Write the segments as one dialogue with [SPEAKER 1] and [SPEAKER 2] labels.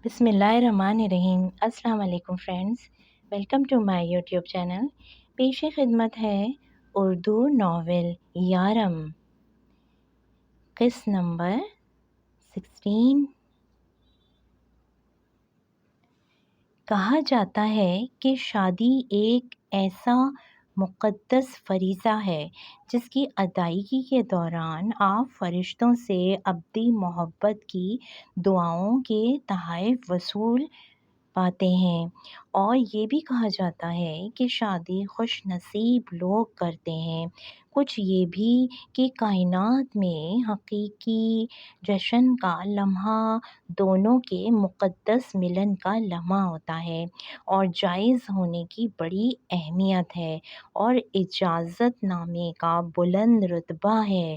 [SPEAKER 1] بسم اللہ الرحمن الرحیم۔ السلام علیکم friends, welcome to my YouTube channel. پیش خدمت ہے اردو ناول یارم، قسط نمبر 16۔ کہا جاتا ہے کہ شادی ایک ایسا مقدس فریضہ ہے جس کی ادائیگی کے دوران آپ فرشتوں سے ابدی محبت کی دعاؤں کے تحائف وصول پاتے ہیں، اور یہ بھی کہا جاتا ہے کہ شادی خوش نصیب لوگ کرتے ہیں۔ کچھ یہ بھی کہ کائنات میں حقیقی جشن کا لمحہ دونوں کے مقدس ملن کا لمحہ ہوتا ہے اور جائز ہونے کی بڑی اہمیت ہے، اور اجازت نامے کا بلند رتبہ ہے،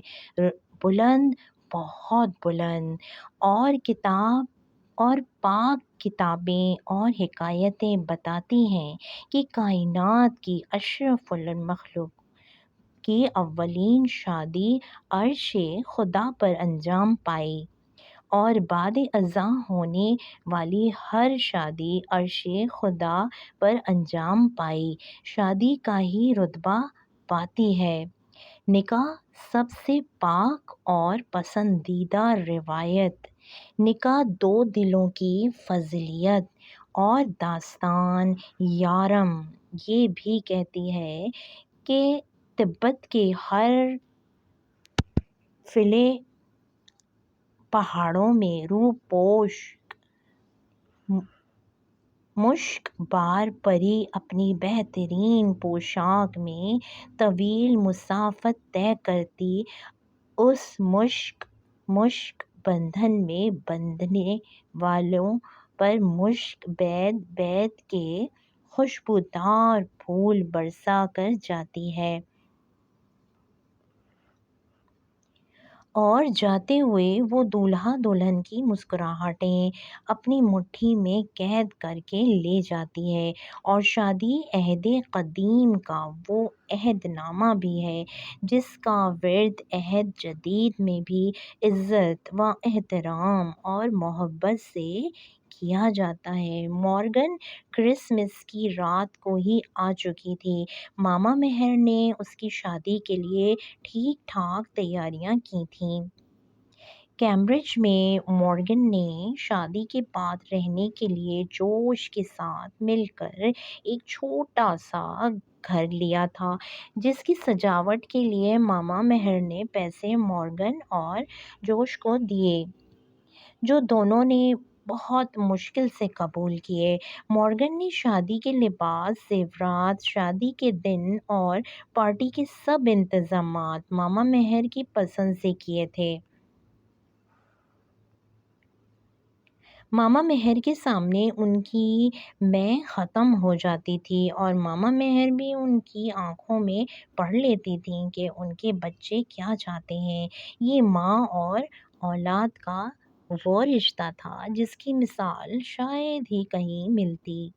[SPEAKER 1] بلند، بہت بلند، اور کتاب اور پاک کتابیں اور حکایتیں بتاتی ہیں کہ کائنات کی اشرف المخلوق کی اولین شادی عرش خدا پر انجام پائی، اور بعد ازاں ہونے والی ہر شادی عرش خدا پر انجام پائی شادی کا ہی رتبہ پاتی ہے۔ نکاح سب سے پاک اور پسندیدہ روایت، نکاح دو دلوں کی فضیلت اور داستان یارم یہ بھی کہتی ہے کہ تبت کے ہر فلے پہاڑوں میں روح پوش مشک بار پری اپنی بہترین پوشاک میں طویل مسافت طے کرتی اس مشک بندھن میں بندھنے والوں پر مشک بیت بیت کے خوشبودار پھول برسا کر جاتی ہے، اور جاتے ہوئے وہ دولہا دلہن کی مسکراہٹیں اپنی مٹھی میں قید کر کے لے جاتی ہے، اور شادی عہد قدیم کا وہ عہد نامہ بھی ہے جس کا ورد عہد جدید میں بھی عزت و احترام اور محبت سے کیا جاتا ہے۔ مورگن کرسمس کی رات کو ہی آ چکی تھی۔ ماما مہر نے اس کی شادی کے لیے ٹھیک ٹھاک تیاریاں کی تھیں۔ کیمبرج میں مورگن نے شادی کے بعد رہنے کے لیے جوش کے ساتھ مل کر ایک چھوٹا سا گھر لیا تھا، جس کی سجاوٹ کے لیے ماما مہر نے پیسے مورگن اور جوش کو دیے، جو دونوں نے بہت مشکل سے قبول کیے۔ مورگن نے شادی کے لباس، زیورات، شادی کے دن اور پارٹی کے سب انتظامات ماما مہر کی پسند سے کیے تھے۔ ماما مہر کے سامنے ان کی میں ختم ہو جاتی تھی، اور ماما مہر بھی ان کی آنکھوں میں پڑھ لیتی تھیں کہ ان کے بچے کیا چاہتے ہیں۔ یہ ماں اور اولاد کا وہ رشتہ تھا جس کی مثال شاید ہی کہیں ملتی۔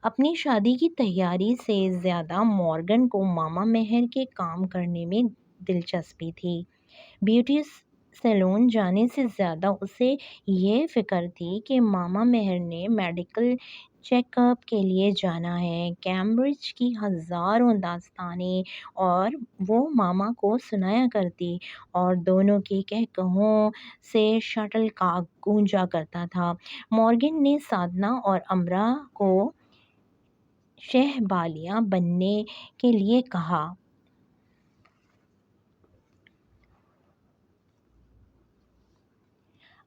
[SPEAKER 1] اپنی شادی کی تیاری سے زیادہ مورگن کو ماما مہر کے کام کرنے میں دلچسپی تھی۔ بیوٹی سیلون جانے سے زیادہ اسے یہ فکر تھی کہ ماما مہر نے میڈیکل چیک اپ کے لیے جانا ہے۔ کیمبرج کی ہزاروں داستانیں اور وہ ماما کو سنایا کرتی، اور دونوں کے کہکہوں سے شٹل کاک گونجا کرتا تھا۔ مورگن نے سادنا اور امرا کو شہبالیاں بننے کے لیے کہا۔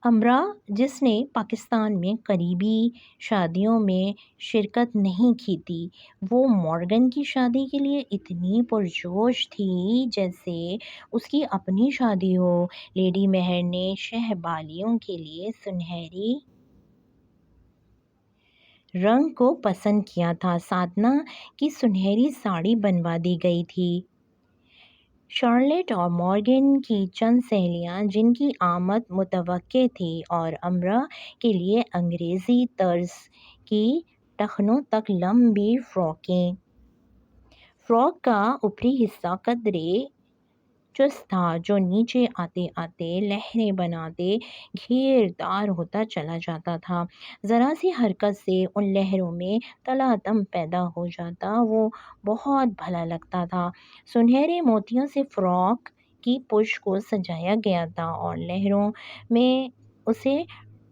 [SPEAKER 1] امرا، جس نے پاکستان میں قریبی شادیوں میں شرکت نہیں کی تھی، وہ مورگن کی شادی کے لیے اتنی پرجوش تھی جیسے اس کی اپنی شادی ہو۔ لیڈی مہر نے شہبالیوں کے لیے سنہری رنگ کو پسند کیا تھا۔ سادنا کی سنہری ساڑی بنوا دی گئی تھی۔ شارلٹ اور مورگن کی چند سہیلیاں جن کی آمد متوقع تھی، اور امرا کے لیے انگریزی طرز کی ٹخنوں تک لمبی فراک کا اوپری حصہ قدرے چست تھا جو نیچے آتے آتے لہریں بناتے گھیردار ہوتا چلا جاتا تھا۔ ذرا سی حرکت سے ان لہروں میں تلاطم پیدا ہو جاتا، وہ بہت بھلا لگتا تھا۔ سنہرے موتیوں سے فراق کی پشت کو سجایا گیا تھا اور لہروں میں اسے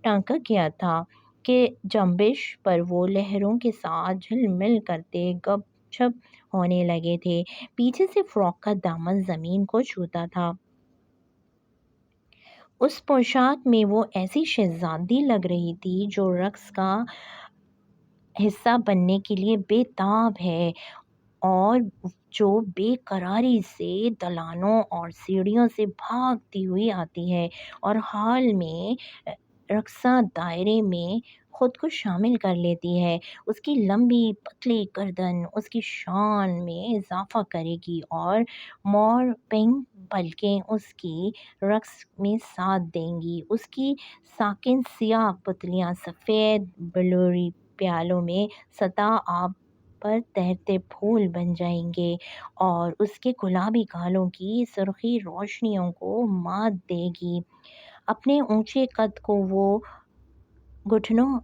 [SPEAKER 1] ٹانکا گیا تھا کہ جنبش پر وہ لہروں کے ساتھ جھل مل کرتے گپ چھپ ہونے لگے تھے۔ پیچھے سے فراق کا دامن زمین کو چھوتا تھا۔ اس پوشاک میں وہ ایسی شہزادی لگ رہی تھی جو رقص کا حصہ بننے کے لیے بے تاب ہے اور جو بے قراری سے دلانوں اور سیڑھیوں سے بھاگتی ہوئی آتی ہے اور حال میں رقصہ دائرے میں خود کو شامل کر لیتی ہے۔ اس کی لمبی پتلی گردن اس کی شان میں اضافہ کرے گی اور مور پنک پلکیں اس کی رقص میں ساتھ دیں گی۔ اس کی ساکن سیاہ پتلیاں سفید بلوری پیالوں میں سطح آب پر تیرتے پھول بن جائیں گے اور اس کے گلابی گالوں کی سرخی روشنیوں کو مات دے گی۔ اپنے اونچے قد کو وہ گھٹنوں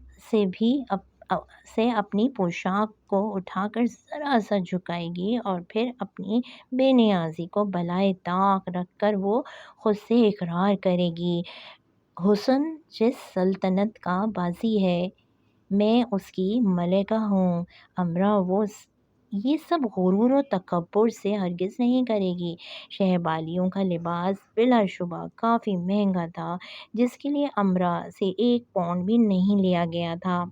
[SPEAKER 1] سے اپنی پوشاک کو اٹھا کر ذرا سا جھکائے گی اور پھر اپنی بے نیازی کو بالائے طاق رکھ کر وہ خود سے اقرار کرے گی، حسن جس سلطنت کا بازی ہے میں اس کی ملکہ ہوں۔ امراء یہ سب غرور و تکبر سے ہرگز نہیں کرے گی۔ شہبالیوں کا لباس بلا شبہ کافی مہنگا تھا جس کے لیے امراء سے 1 پاؤنڈ بھی نہیں لیا گیا تھا۔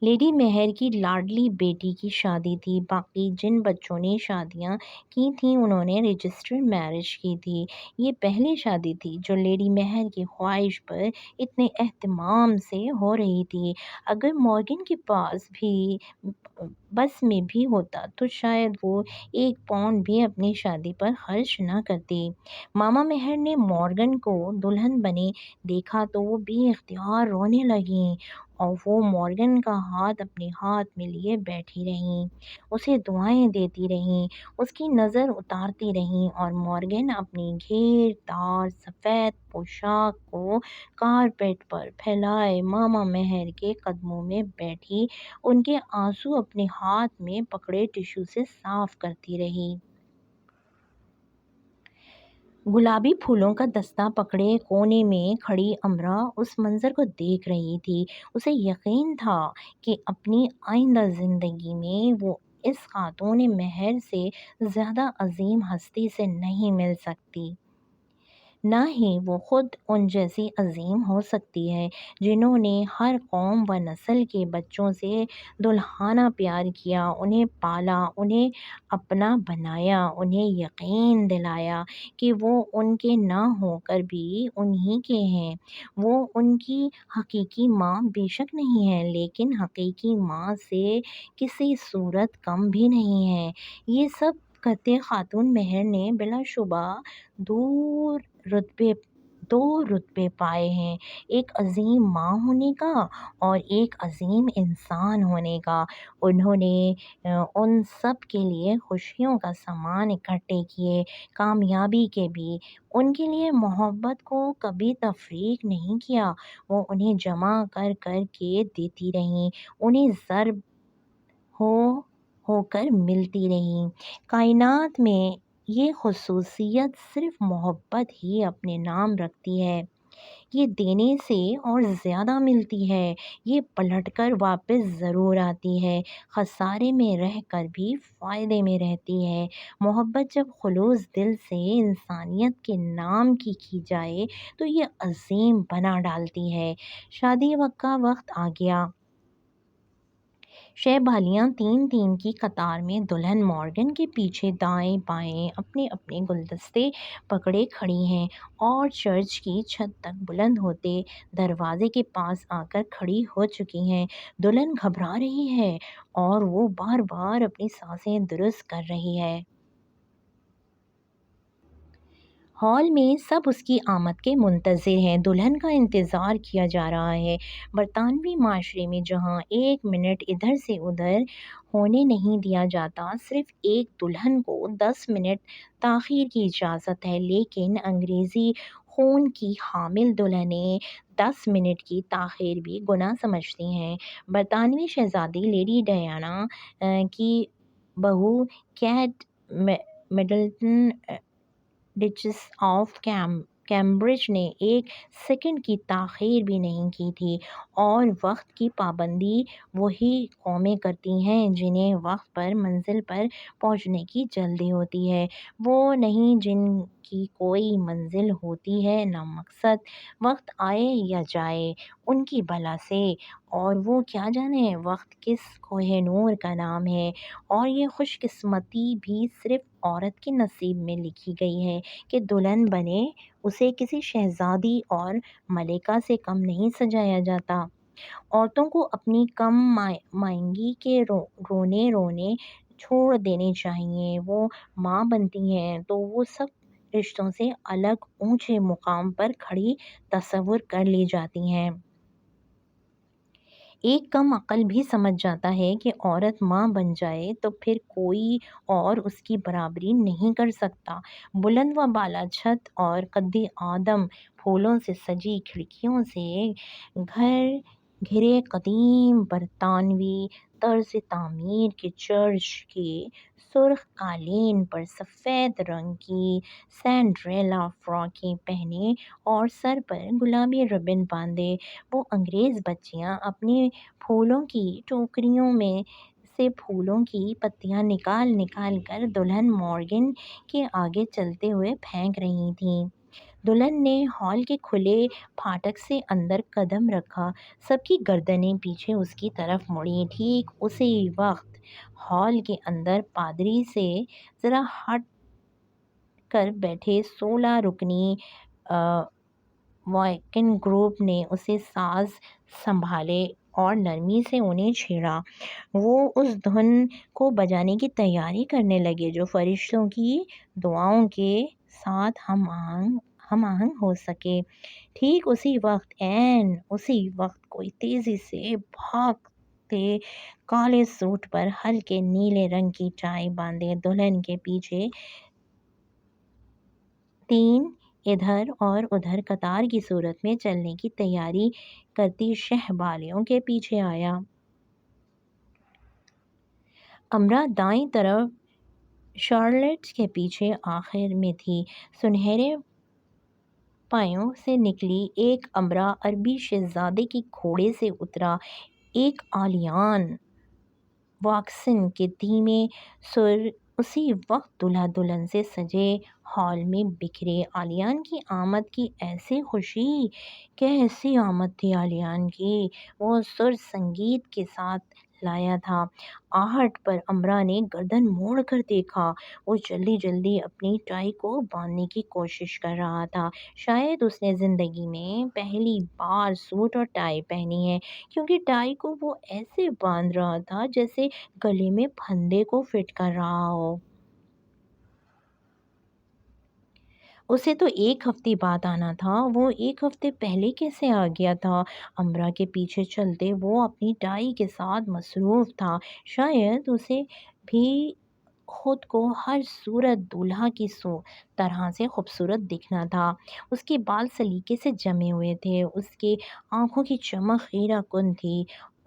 [SPEAKER 1] لیڈی مہر کی لاڈلی بیٹی کی شادی تھی۔ باقی جن بچوں نے شادیاں کی تھیں انہوں نے رجسٹرڈ میرج کی تھی۔ یہ پہلی شادی تھی جو لیڈی مہر کی خواہش پر اتنے اہتمام سے ہو رہی تھی۔ اگر مورگن کے پاس بھی بس میں بھی ہوتا تو شاید وہ 1 پاؤنڈ بھی اپنی شادی پر خرچ نہ کرتی۔ ماما مہر نے مورگن کو دلہن بنے دیکھا تو وہ بے اختیار رونے لگیں اور وہ مورگن کا ہاتھ اپنے ہاتھ میں لیے بیٹھی رہیں، اسے دعائیں دیتی رہیں، اس کی نظر اتارتی رہیں اور مورگن اپنی گھیردار سفید پوشاک کو کارپیٹ پر پھیلائے ماما مہر کے قدموں میں بیٹھی ان کے آنسو اپنے ہاتھ میں پکڑے ٹشو سے صاف کرتی رہی۔ گلابی پھولوں کا دستہ پکڑے کونے میں کھڑی امراء اس منظر کو دیکھ رہی تھی۔ اسے یقین تھا کہ اپنی آئندہ زندگی میں وہ اس خاتون مہر سے زیادہ عظیم ہستی سے نہیں مل سکتی، نہ ہی وہ خود ان جیسی عظیم ہو سکتی ہے جنہوں نے ہر قوم و نسل کے بچوں سے دلہانہ پیار کیا، انہیں پالا، انہیں اپنا بنایا، انہیں یقین دلایا کہ وہ ان کے نہ ہو کر بھی انہی کے ہیں۔ وہ ان کی حقیقی ماں بے شک نہیں ہے لیکن حقیقی ماں سے کسی صورت کم بھی نہیں ہے۔ یہ سب کرتے خاتون مہر نے بلا شبہ دو رتبے پائے ہیں، ایک عظیم ماں ہونے کا اور ایک عظیم انسان ہونے کا۔ انہوں نے ان سب کے لیے خوشیوں کا سامان اکٹھے کیے، کامیابی کے بھی۔ ان کے لیے محبت کو کبھی تفریق نہیں کیا، وہ انہیں جمع کر کر کے دیتی رہیں، انہیں ضرب ہو کر ملتی رہیں۔ کائنات میں یہ خصوصیت صرف محبت ہی اپنے نام رکھتی ہے، یہ دینے سے اور زیادہ ملتی ہے، یہ پلٹ کر واپس ضرور آتی ہے، خسارے میں رہ کر بھی فائدے میں رہتی ہے۔ محبت جب خلوص دل سے انسانیت کے نام کی جائے تو یہ عظیم بنا ڈالتی ہے۔ شادی کا وقت آ گیا۔ شہبالیاں 3 کی قطار میں دلہن مورگن کے پیچھے دائیں بائیں اپنے اپنے گلدستے پکڑے کھڑی ہیں اور چرچ کی چھت تک بلند ہوتے دروازے کے پاس آ کر کھڑی ہو چکی ہیں۔ دلہن گھبرا رہی ہے اور وہ بار بار اپنی سانسیں درست کر رہی ہے۔ ہال میں سب اس کی آمد کے منتظر ہیں، دلہن کا انتظار کیا جا رہا ہے۔ برطانوی معاشرے میں جہاں ایک منٹ ادھر سے ادھر ہونے نہیں دیا جاتا، صرف ایک دلہن کو 10 منٹ تاخیر کی اجازت ہے، لیکن انگریزی خون کی حامل دلہنیں 10 منٹ کی تاخیر بھی گناہ سمجھتی ہیں۔ برطانوی شہزادی لیڈی ڈیانا کی بہو Kate Middleton, duchess of Cambridge نے ایک سیکنڈ کی تاخیر بھی نہیں کی تھی، اور وقت کی پابندی وہی قومیں کرتی ہیں جنہیں وقت پر منزل پر پہنچنے کی جلدی ہوتی ہے، وہ نہیں جن کی کوئی منزل ہوتی ہے نہ مقصد۔ وقت آئے یا جائے ان کی بلا سے، اور وہ کیا جانے وقت کس کوہ نور کا نام ہے، اور یہ خوش قسمتی بھی صرف عورت کے نصیب میں لکھی گئی ہے کہ دلہن بنے، اسے کسی شہزادی اور ملکہ سے کم نہیں سجایا جاتا۔ عورتوں کو اپنی کم مائنگی کے رونے چھوڑ دینے چاہیے، وہ ماں بنتی ہیں تو وہ سب رشتوں سے الگ اونچے مقام پر کھڑی تصور کر لی جاتی ہیں۔ ایک کم عقل بھی سمجھ جاتا ہے کہ عورت ماں بن جائے تو پھر کوئی اور اس کی برابری نہیں کر سکتا۔ بلند و بالا چھت اور قد آدم پھولوں سے سجی کھڑکیوں سے گھرے قدیم برطانوی طرز تعمیر کے چرچ کے سرخ قالین پر سفید رنگ کی سنڈریلا فراکیں پہنے اور سر پر گلابی ربن باندھے، وہ انگریز بچیاں اپنی پھولوں کی ٹوکریوں میں سے پھولوں کی پتیاں نکال نکال کر دلہن مورگن کے آگے چلتے ہوئے پھینک رہی تھیں۔ دلہن نے ہال کے کھلے پھاٹک سے اندر قدم رکھا، سب کی گردنیں پیچھے اس کی طرف مڑیں۔ ٹھیک اسی وقت ہال کے اندر پادری سے ذرا ہٹ کر بیٹھے 16 رکنی وائکن گروپ نے اسے ساز سنبھالے اور نرمی سے انہیں چھیڑا۔ وہ اس دھن کو بجانے کی تیاری کرنے لگے جو فرشتوں کی دعاؤں کے ساتھ ہم آہنگ ہو سکے۔ ٹھیک اسی وقت، عین اسی وقت، کوئی تیزی سے بھاگتے کالے سوٹ پر ہلکے نیلے رنگ کی ٹائی باندھے دلہن کے پیچھے 3 ادھر اور ادھر قطار کی صورت میں چلنے کی تیاری کرتی شہبالیوں کے پیچھے آیا۔ امرا دائیں طرف شارلٹ کے پیچھے آخر میں تھی۔ سنہرے پایوں سے نکلی ایک امرا عربی شہزادے کے گھوڑے سے اترا۔ ایک آلیان واکسن کے دھیمے سر اسی وقت دولہا دلہن سے سجے ہال میں بکھرے۔ آلیان کی آمد کی ایسی خوشی، کیسی آمد تھی آلیان کی! وہ سر سنگیت کے ساتھ لایا تھا۔ آہٹ پر امرا نے گردن موڑ کر دیکھا، وہ جلدی جلدی اپنی ٹائی کو باندھنے کی کوشش کر رہا تھا۔ شاید اس نے زندگی میں پہلی بار سوٹ اور ٹائی پہنی ہے، کیونکہ ٹائی کو وہ ایسے باندھ رہا تھا جیسے گلے میں پھندے کو فٹ کر رہا ہو۔ اسے تو ایک ہفتے بعد آنا تھا، وہ ایک ہفتے پہلے کیسے آ گیا تھا؟ امرا کے پیچھے چلتے وہ اپنی ٹائی کے ساتھ مصروف تھا۔ شاید اسے بھی خود کو ہر صورت دولہا کی طرح سے خوبصورت دکھنا تھا۔ اس کے بال سلیقے سے جمے ہوئے تھے، اس کے آنکھوں کی چمک خیرہ کن تھی،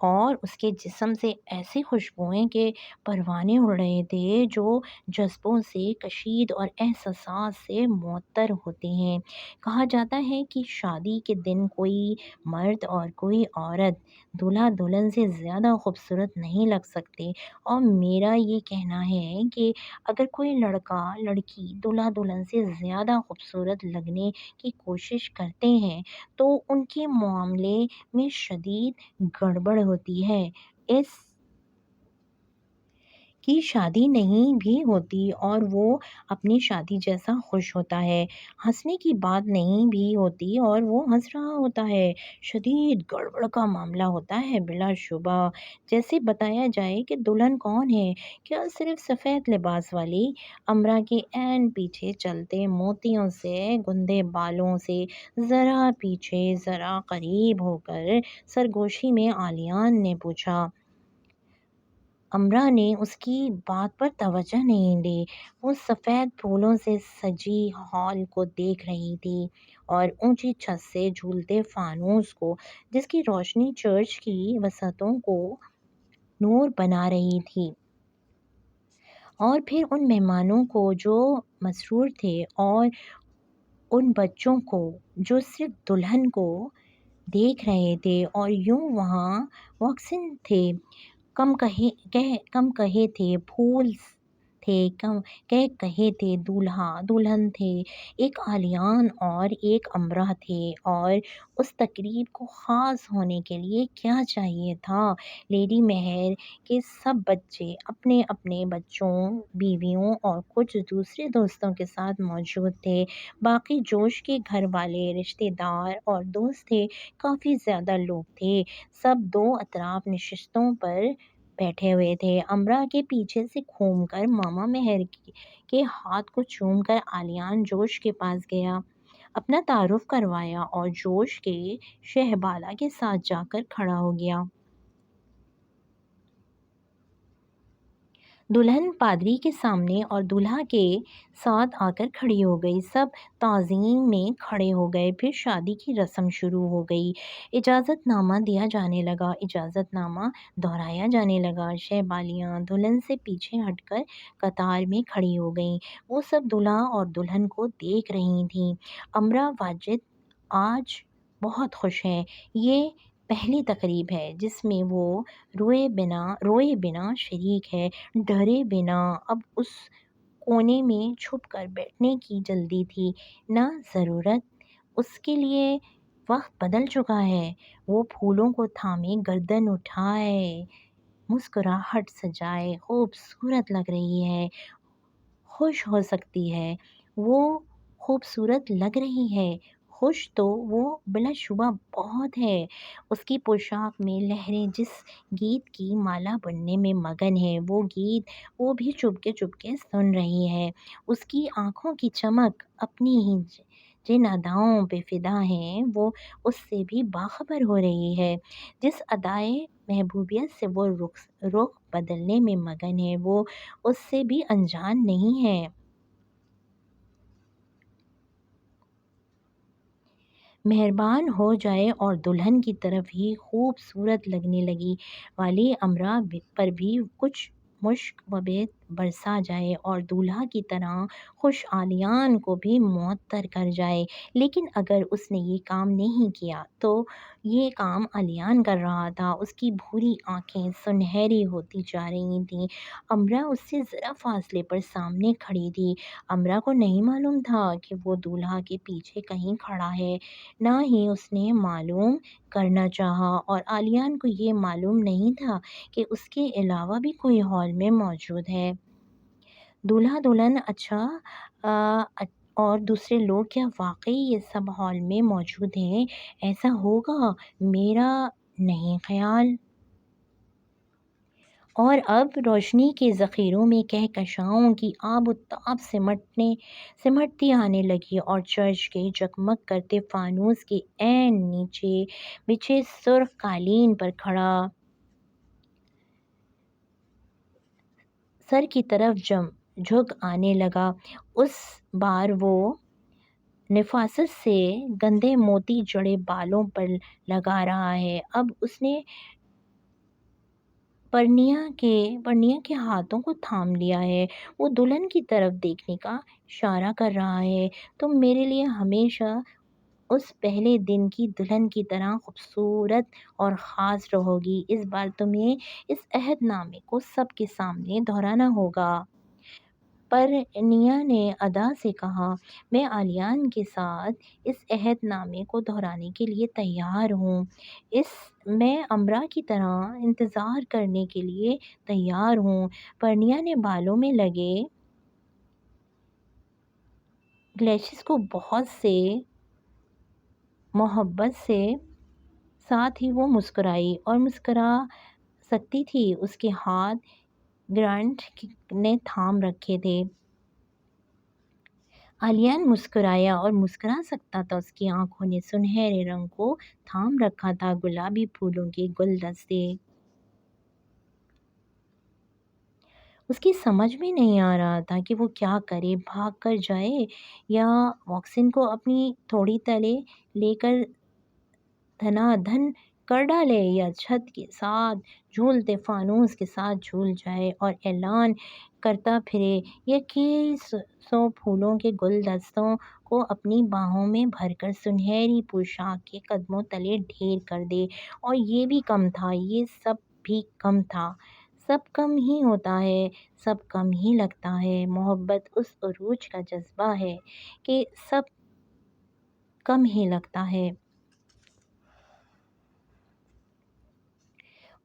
[SPEAKER 1] اور اس کے جسم سے ایسی خوشبوئیں کے پروانے اڑ رہے تھے جو جذبوں سے کشید اور احساسات سے معطر ہوتے ہیں۔ کہا جاتا ہے کہ شادی کے دن کوئی مرد اور کوئی عورت دولہا دلہن سے زیادہ خوبصورت نہیں لگ سکتے، اور میرا یہ کہنا ہے کہ اگر کوئی لڑکا لڑکی دولہا دلہن سے زیادہ خوبصورت لگنے کی کوشش کرتے ہیں تو ان کے معاملے میں شدید گڑبڑ ہوتی ہے۔ اس کی شادی نہیں بھی ہوتی اور وہ اپنی شادی جیسا خوش ہوتا ہے۔ ہنسنے کی بات نہیں بھی ہوتی اور وہ ہنس رہا ہوتا ہے۔ شدید گڑبڑ کا معاملہ ہوتا ہے بلا شبہ۔ جیسے بتایا جائے کہ دلہن کون ہے؟ کیا صرف سفید لباس والی؟ امرا کے عین پیچھے چلتے موتیوں سے گندے بالوں سے ذرا پیچھے ذرا قریب ہو کر سرگوشی میں عالیان نے پوچھا۔ امرا نے اس کی بات پر توجہ نہیں دی۔ وہ سفید پھولوں سے سجی ہال کو دیکھ رہی تھی اور اونچی چھت سے جھولتے فانوس کو جس کی روشنی چرچ کی وسعتوں کو نور بنا رہی تھی، اور پھر ان مہمانوں کو جو مسرور تھے اور ان بچوں کو جو صرف دلہن کو دیکھ رہے تھے اور یوں وہاں واقفین تھے۔ کم کہے تھے پھول تھے، کہے تھے دولہا دلہن تھے، ایک عالیان اور ایک امرا تھے، اور اس تقریب کو خاص ہونے کے لیے کیا چاہیے تھا؟ لیڈی مہر کے سب بچے اپنے اپنے بچوں، بیویوں اور کچھ دوسرے دوستوں کے ساتھ موجود تھے۔ باقی جوش کے گھر والے، رشتے دار اور دوست تھے، کافی زیادہ لوگ تھے۔ سب دو اطراف نشستوں پر بیٹھے ہوئے تھے۔ امرا کے پیچھے سے گھوم کر ماما مہر کے ہاتھ کو چوم کر عالیان جوش کے پاس گیا، اپنا تعارف کروایا اور جوش کے شہبالہ کے ساتھ جا کر کھڑا ہو گیا۔ دلہن پادری کے سامنے اور دولہا کے ساتھ آ کر کھڑی ہو گئی۔ سب تعظیم میں کھڑے ہو گئے۔ پھر شادی کی رسم شروع ہو گئی۔ اجازت نامہ دیا جانے لگا، اجازت نامہ دہرایا جانے لگا۔ شہبالیاں دلہن سے پیچھے ہٹ کر قطار میں کھڑی ہو گئیں۔ وہ سب دولہا اور دلہن کو دیکھ رہی تھیں۔ امرا واجد آج بہت خوش ہے۔ یہ پہلی تقریب ہے جس میں وہ روئے بنا شریک ہے، ڈرے بنا۔ اب اس کونے میں چھپ کر بیٹھنے کی جلدی تھی، نہ ضرورت۔ اس کے لیے وقت بدل چکا ہے۔ وہ پھولوں کو تھامے گردن اٹھائے، مسکراہٹ سجائے، خوبصورت لگ رہی ہے، خوش ہو سکتی ہے۔ وہ خوبصورت لگ رہی ہے، خوش تو وہ بلا شبہ بہت ہے۔ اس کی پوشاک میں لہریں جس گیت کی مالا بننے میں مگن ہے، وہ گیت وہ بھی چپکے چپکے سن رہی ہے۔ اس کی آنکھوں کی چمک اپنی ہی جن اداؤں پہ فدا ہے، وہ اس سے بھی باخبر ہو رہی ہے۔ جس ادائے محبوبیت سے وہ رخ بدلنے میں مگن ہے، وہ اس سے بھی انجان نہیں ہے۔ مہربان ہو جائے اور دلہن کی طرف ہی خوبصورت لگنے والی امرا پر بھی کچھ مشک و بید برسا جائے اور دولہا کی طرح خوش عالیان کو بھی معطر کر جائے۔ لیکن اگر اس نے یہ کام نہیں کیا تو یہ کام عالیان کر رہا تھا۔ اس کی بھوری آنکھیں سنہری ہوتی جا رہی تھیں۔ امرا اس سے ذرا فاصلے پر سامنے کھڑی تھی۔ امرا کو نہیں معلوم تھا کہ وہ دولہا کے پیچھے کہیں کھڑا ہے، نہ ہی اس نے معلوم کرنا چاہا، اور عالیان کو یہ معلوم نہیں تھا کہ اس کے علاوہ بھی کوئی ہال میں موجود ہے۔ دولہا دلہن اور دوسرے لوگ کیا واقعی یہ سب ہال میں موجود ہیں؟ ایسا ہوگا؟ میرا نہیں خیال۔ اور اب روشنی کے ذخیروں میں کہکشاؤں کی آب و تاب سمٹتی آنے لگی اور چرچ کے جگمگ کرتے فانوس کے عین نیچے بچھے سرخ قالین پر کھڑا سر کی طرف جھک آنے لگا۔ اس بار وہ نفاست سے گندے موتی جڑے بالوں پر لگا رہا ہے۔ اب اس نے پرنیا کے ہاتھوں کو تھام لیا ہے۔ وہ دلہن کی طرف دیکھنے کا اشارہ کر رہا ہے۔ تم میرے لیے ہمیشہ اس پہلے دن کی دلہن کی طرح خوبصورت اور خاص رہو گی۔ اس بار تمہیں اس عہد نامے کو سب کے سامنے دہرانا ہوگا۔ پر نیا نے ادا سے کہا، میں آلیان کے ساتھ اس عہد نامے کو دہرانے کے لیے تیار ہوں۔ میں امرا کی طرح انتظار کرنے کے لیے تیار ہوں۔ پرنیا نے بالوں میں لگے گلیشز کو بہت سے محبت سے ساتھ ہی وہ مسکرائی اور مسکرا سکتی تھی۔ اس کے ہاتھ گرانٹ نے تھام رکھے تھے۔ آلیان مسکرایا اور مسکرا سکتا تھا۔ اس کی آنکھوں نے سنہرے رنگ کو تھام رکھا تھا، گلابی پھولوں کے گلدستے۔ اس کی سمجھ میں نہیں آ رہا تھا کہ وہ کیا کرے، بھاگ کر جائے یا واکسن کو اپنی تھوڑی تلے لے کر دھنا دھن کر ڈالے، یا چھت کے ساتھ جھولتے فانوس کے ساتھ جھول جائے اور اعلان کرتا پھرے، یا کئی سو پھولوں کے گلدستوں کو اپنی باہوں میں بھر کر سنہری پوشاک کے قدموں تلے ڈھیر کر دے۔ اور یہ بھی کم تھا، یہ سب بھی کم تھا۔ سب کم ہی ہوتا ہے، سب کم ہی لگتا ہے۔ محبت اس عروج کا جذبہ ہے کہ سب کم ہی لگتا ہے۔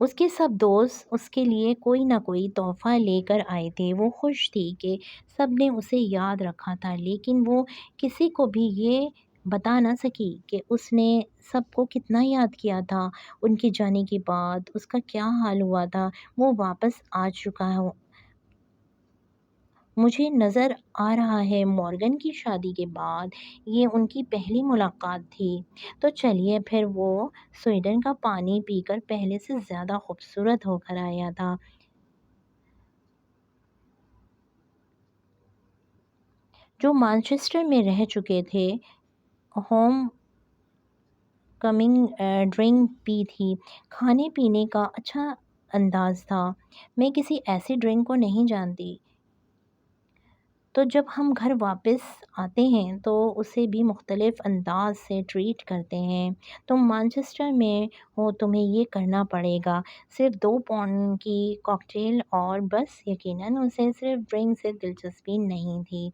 [SPEAKER 1] اس کے سب دوست اس کے لیے کوئی نہ کوئی تحفہ لے کر آئے تھے۔ وہ خوش تھی کہ سب نے اسے یاد رکھا تھا، لیکن وہ کسی کو بھی یہ بتا نہ سکی کہ اس نے سب کو کتنا یاد کیا تھا۔ ان کے جانے کے بعد اس کا کیا حال ہوا تھا، وہ واپس آ چکا ہو۔ مجھے نظر آ رہا ہے مورگن کی شادی کے بعد یہ ان کی پہلی ملاقات تھی۔ تو چلیے پھر وہ سویڈن کا پانی پی کر پہلے سے زیادہ خوبصورت ہو کر آیا تھا۔ جو مانچسٹر میں رہ چکے تھے، ہوم کمنگ ڈرنک پی تھی۔ کھانے پینے کا اچھا انداز تھا۔ میں کسی ایسی ڈرنک کو نہیں جانتی۔ تو جب ہم گھر واپس آتے ہیں تو اسے بھی مختلف انداز سے ٹریٹ کرتے ہیں۔ تم مانچسٹر میں ہو، تمہیں یہ کرنا پڑے گا۔ صرف 2 پاؤنڈ کی کاکٹیل اور بس۔ یقیناً اسے صرف ڈرنک سے دلچسپی نہیں تھی۔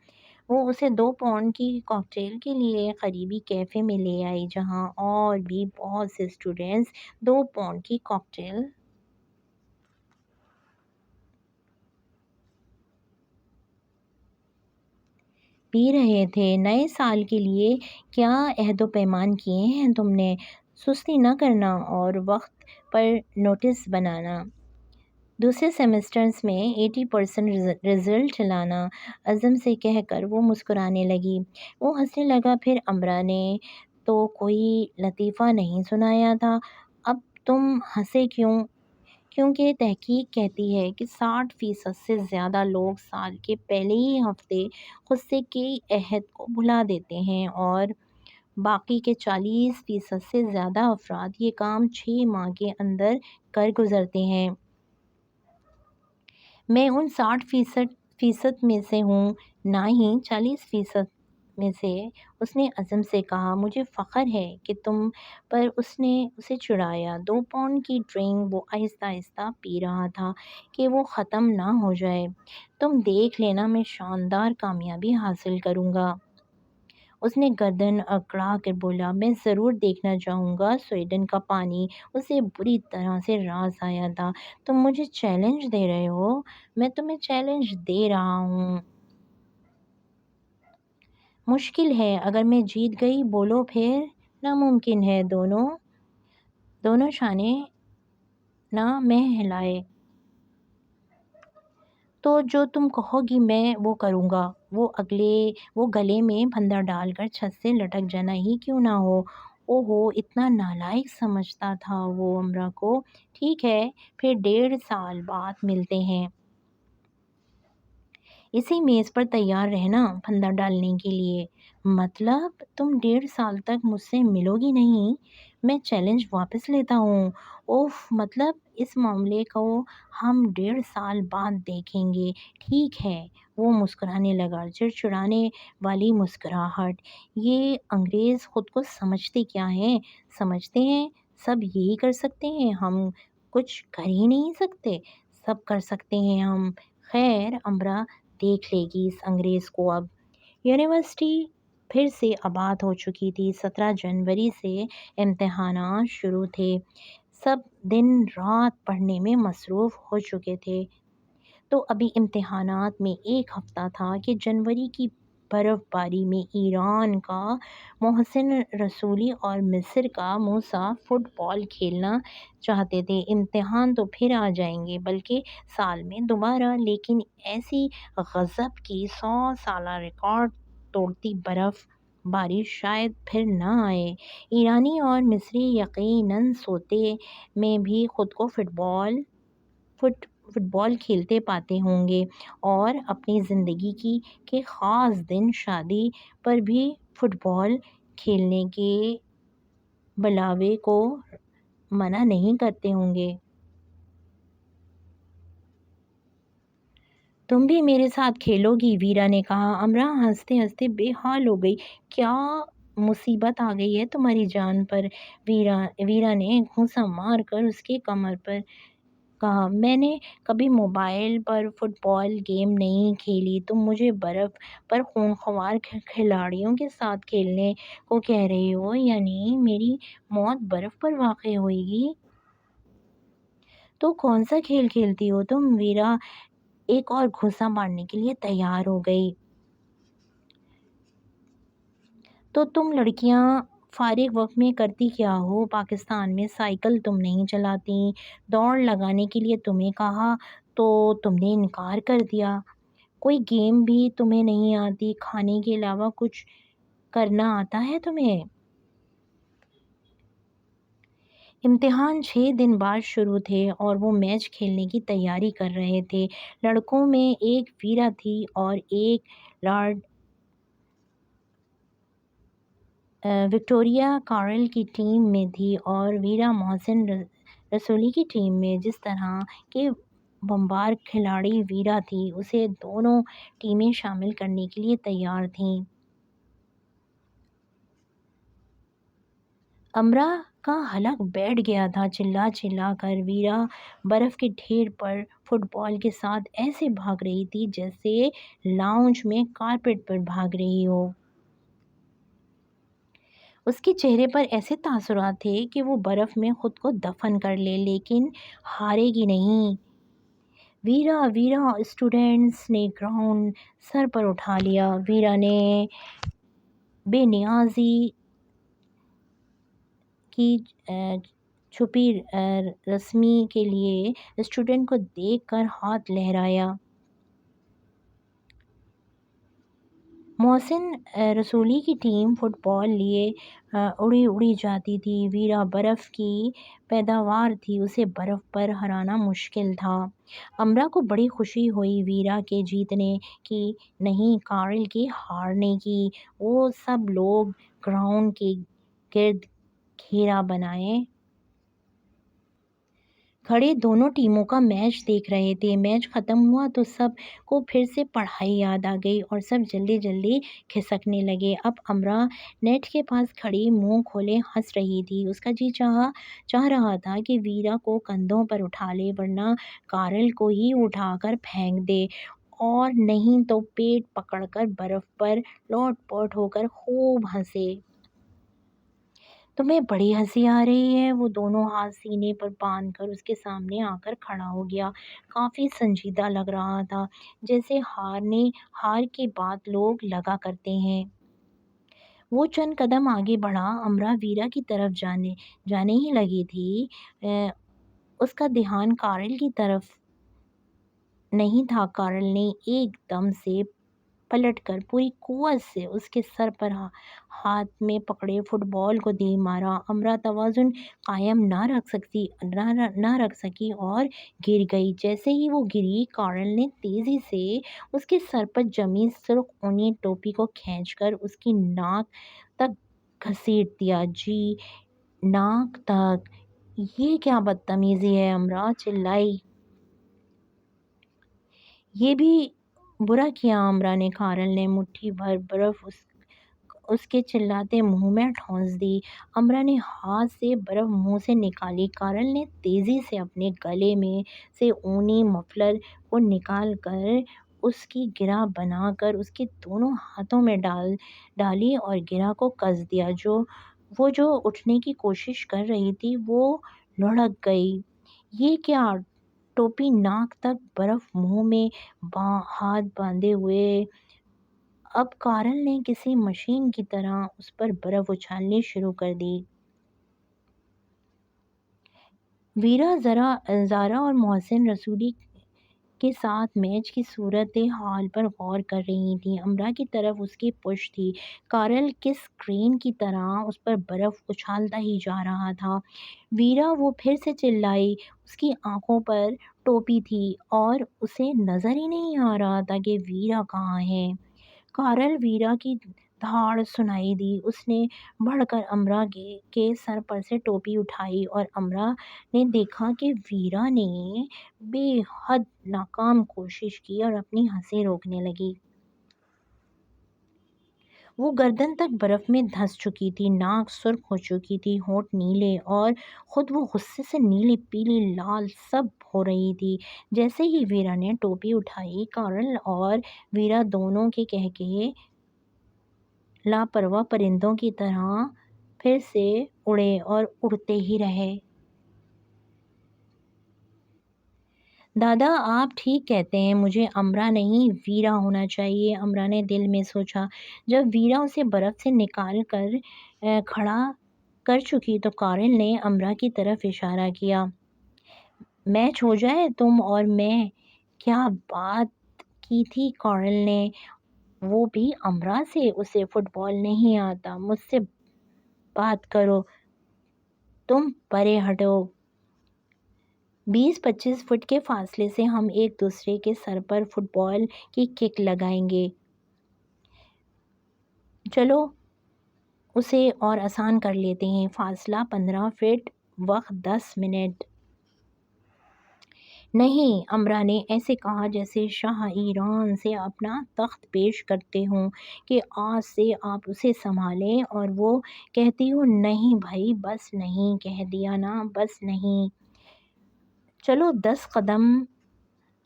[SPEAKER 1] وہ اسے 2 پاؤنڈ کی کاکٹیل کے لیے قریبی کیفے میں لے آئی، جہاں اور بھی بہت سے اسٹوڈنٹس 2 پاؤنڈ کی کاکٹیل پی رہے تھے۔ نئے سال کے لیے کیا عہد و پیمان کیے ہیں تم نے؟ سستی نہ کرنا اور وقت پر نوٹس بنانا۔ دوسرے سیمسٹرز میں 80% رزلٹ لانا، عزم سے کہہ کر وہ مسکرانے لگی۔ وہ ہنسنے لگا۔ پھر امرا نے تو کوئی لطیفہ نہیں سنایا تھا۔ اب تم ہنسے کیوں؟ کیونکہ تحقیق کہتی ہے کہ 60% سے زیادہ لوگ سال کے پہلے ہی ہفتے خود سے کئی عہد کو بھلا دیتے ہیں، اور باقی کے 40% سے زیادہ افراد یہ کام 6 ماہ کے اندر کر گزرتے ہیں۔ میں ان 60% میں سے ہوں، نہ ہی 40% میں سے۔ اس نے عزم سے کہا، مجھے فخر ہے کہ تم پر۔ اس نے اسے چڑھایا۔ 2 پاؤنڈ کی ڈرنک وہ آہستہ آہستہ پی رہا تھا کہ وہ ختم نہ ہو جائے۔ تم دیکھ لینا، میں شاندار کامیابی حاصل کروں گا۔ اس نے گردن اکڑا کر بولا، میں ضرور دیکھنا چاہوں گا سویڈن کا پانی۔ اسے بری طرح سے راز آیا تھا۔ تم مجھے چیلنج دے رہے ہو؟ میں تمہیں چیلنج دے رہا ہوں۔ مشکل ہے اگر میں جیت گئی؟ بولو پھر۔ ناممکن ہے۔ دونوں شانے نہ میں ہلائے۔ تو جو تم کہو گی میں وہ کروں گا۔ وہ گلے میں پھندا ڈال کر چھت سے لٹک جانا ہی کیوں نہ ہو۔ اوہو، اتنا نالائق سمجھتا تھا وہ امرا کو۔ ٹھیک ہے، پھر 1.5 سال بعد ملتے ہیں۔ اسی میز پر تیار رہنا پھندا ڈالنے کے لیے۔ مطلب تم 1.5 سال تک مجھ سے ملو گی نہیں؟ میں چیلنج واپس لیتا ہوں۔ اوف، مطلب اس معاملے کو ہم 1.5 سال بعد دیکھیں گے۔ ٹھیک ہے۔ وہ مسکرانے لگا، چڑچڑانے والی مسکراہٹ۔ یہ انگریز خود کو سمجھتے کیا ہیں؟ سمجھتے ہیں سب یہی کر سکتے ہیں، ہم کچھ کر ہی نہیں سکتے؟ سب کر سکتے ہیں ہم۔ خیر، امرا دیکھ لے گی اس انگریز کو اب۔ یونیورسٹی پھر سے آباد ہو چکی تھی۔ 17 جنوری سے امتحانات شروع تھے۔ سب دن رات پڑھنے میں مصروف ہو چکے تھے۔ تو ابھی امتحانات میں ایک ہفتہ تھا کہ جنوری کی برف باری میں ایران کا محسن رسولی اور مصر کا موسیٰ فٹ بال کھیلنا چاہتے تھے۔ امتحان تو پھر آ جائیں گے، بلکہ سال میں دوبارہ، لیکن ایسی غضب کی 100 سالہ ریکارڈ توڑتی برف بارش شاید پھر نہ آئے۔ ایرانی اور مصری یقیناً سوتے میں بھی خود کو فٹ بال کھیلتے پاتے ہوں گے، اور اپنی زندگی کے خاص دن شادی پر بھی فٹ بال کھیلنے کے بلاوے کو منع نہیں کرتے ہوں گے۔ تم بھی میرے ساتھ کھیلو گی؟ ویرا نے کہا۔ امرا ہنستے ہنستے بے حال ہو گئی۔ کیا مصیبت آ گئی ہے تمہاری جان پر؟ ویرا نے گھونسا مار کر اس کے کمر پر کہا۔ میں نے کبھی موبائل پر فٹ بال گیم نہیں کھیلی۔ تم مجھے برف پر خونخوار کھلاڑیوں کے ساتھ کھیلنے کو کہہ رہی ہو؟ یعنی میری موت برف پر واقع ہوئے گی؟ تو کون سا کھیل کھیلتی ہو تم؟ ویرا ایک اور گھونسا مارنے کے لیے تیار ہو گئی۔ تو تم لڑکیاں فارغ وقت میں کرتی کیا ہو؟ پاکستان میں سائیکل تم نہیں چلاتی، دوڑ لگانے کے لیے تمہیں کہا تو تم نے انکار کر دیا، کوئی گیم بھی تمہیں نہیں آتی، کھانے کے علاوہ کچھ کرنا آتا ہے تمہیں؟ امتحان 6 دن بعد شروع تھے اور وہ میچ کھیلنے کی تیاری کر رہے تھے۔ لڑکوں میں ایک ویرا تھی اور ایک لارڈ وکٹوریہ کارل کی ٹیم میں تھی، اور ویرا محسن رسولی کی ٹیم میں۔ جس طرح کے بمبار کھلاڑی ویرا تھی، اسے دونوں ٹیمیں شامل کرنے کے لیے تیار تھیں۔ امرا کا حلق بیٹھ گیا تھا۔ چلا چلا کر ویرا برف کے ڈھیر پر فٹ بال کے ساتھ ایسے بھاگ رہی تھی جیسے لاؤنج میں کارپیٹ پر بھاگ رہی ہو۔ اس کے چہرے پر ایسے تاثرات تھے کہ وہ برف میں خود کو دفن کر لے، لیکن ہارے گی نہیں۔ ویرا ویرا! اسٹوڈنٹس نے گراؤنڈ سر پر اٹھا لیا۔ ویرا نے بے نیازی کی چھپی رسمی کے لیے اسٹوڈنٹ کو دیکھ کر ہاتھ لہرایا۔ محسن رسولی کی ٹیم فٹ بال لیے اڑی جاتی تھی۔ ویرا برف کی پیداوار تھی، اسے برف پر ہرانا مشکل تھا۔ امرا کو بڑی خوشی ہوئی ویرا کے جیتنے کی، نہیں کارل کے ہارنے کی۔ وہ سب لوگ گراؤنڈ کے گرد گھیرا بنائے کھڑے دونوں ٹیموں کا میچ دیکھ رہے تھے۔ میچ ختم ہوا تو سب کو پھر سے پڑھائی یاد آ گئی اور سب جلدی جلدی کھسکنے لگے۔ اب امرا نیٹ کے پاس کھڑی منہ کھولے ہنس رہی تھی۔ اس کا جی چاہ رہا تھا کہ ویرا کو کندھوں پر اٹھا لے، ورنہ کارل کو ہی اٹھا کر پھینک دے، اور نہیں تو پیٹ پکڑ کر برف پر لوٹ پوٹ ہو کر خوب ہنسے۔ تمہیں بڑی ہنسی آ رہی ہے؟ وہ دونوں ہاتھ سینے پر باندھ کر اس کے سامنے آ کر کھڑا ہو گیا۔ کافی سنجیدہ لگ رہا تھا، جیسے ہار کے بعد لوگ لگا کرتے ہیں۔ وہ چند قدم آگے بڑھا۔ امرا ویرا کی طرف جانے ہی لگی تھی، اس کا دھیان کارل کی طرف نہیں تھا۔ کارل نے ایک دم سے پلٹ کر پوری قوت سے اس کے سر پر ہاتھ میں پکڑے فٹ بال کو دے مارا۔ امرا توازن قائم نہ رکھ سکی اور گر گئی۔ جیسے ہی وہ گری، کارل نے تیزی سے اس کے سر پر جمی سرخ اونی ٹوپی کو کھینچ کر اس کی ناک تک گھسیٹ دیا۔ جی، ناک تک! یہ کیا بدتمیزی ہے! امرا چلائی۔ یہ بھی برا کیا امرا نے۔ کارل نے مٹھی بھر برف اس کے چلاتے منہ میں ٹھونس دی۔ امرا نے ہاتھ سے برف منہ سے نکالی۔ کارل نے تیزی سے اپنے گلے میں سے اونی مفلر کو نکال کر اس کی گرہ بنا کر اس کے دونوں ہاتھوں میں ڈالی اور گرہ کو کس دیا۔ جو اٹھنے کی کوشش کر رہی تھی وہ لڑھک گئی۔ یہ کیا؟ ٹوپی ناک تک، برف منہ میں، ہاتھ باندھے ہوئے۔ اب کارل نے کسی مشین کی طرح اس پر برف اچھالنی شروع کر دی۔ ویرا زارا اور محسن رسولی کے ساتھ میچ کی صورتحال پر غور کر رہی تھیں۔ امرا کی طرف اس کی پشت تھی۔ کارل کس کرین کی طرح اس پر برف اچھالتا ہی جا رہا تھا۔ ویرا! وہ پھر سے چلائی۔ اس کی آنکھوں پر ٹوپی تھی اور اسے نظر ہی نہیں آ رہا تھا کہ ویرا کہاں ہے۔ کارل! ویرا کی دھاڑ سنائی دی۔ اس نے بڑھ کر امرا کے سر پر سے ٹوپی اٹھائی اور امرا نے دیکھا کہ ویرا نے بے حد ناکام کوشش کی اور اپنی ہنسی روکنے لگی۔ وہ گردن تک برف میں دھنس چکی تھی، ناک سرخ ہو چکی تھی، ہونٹ نیلے اور خود وہ غصے سے نیلی، پیلی، لال سب ہو رہی تھی۔ جیسے ہی ویرا نے ٹوپی اٹھائی، کارل اور ویرا دونوں کے قہقہے لاپرواہ پرندوں کی طرح پھر سے اڑے اور اڑتے ہی رہے۔ دادا آپ ٹھیک کہتے ہیں، مجھے امرا نہیں ویرا ہونا چاہیے، امرا نے دل میں سوچا۔ جب ویرا اسے برف سے نکال کر کھڑا کر چکی تو کارل نے امرا کی طرف اشارہ کیا۔ میچ ہو جائے تم اور میں۔ کیا بات کی تھی کارل نے، وہ بھی امرا سے؟ اسے فٹ بال نہیں آتا، مجھ سے بات کرو، تم پرے ہٹو۔ 20-25 فٹ کے فاصلے سے ہم ایک دوسرے کے سر پر فٹ بال کی کک لگائیں گے۔ چلو اسے اور آسان کر لیتے ہیں۔ فاصلہ 15 فٹ، وقت 10 منٹ۔ نہیں، امرا نے ایسے کہا جیسے شاہ ایران سے اپنا تخت پیش کرتے ہوں کہ آج سے آپ اسے سنبھالیں، اور وہ کہتی ہو نہیں بھائی، بس نہیں، کہہ دیا نا، بس نہیں۔ چلو 10 قدم۔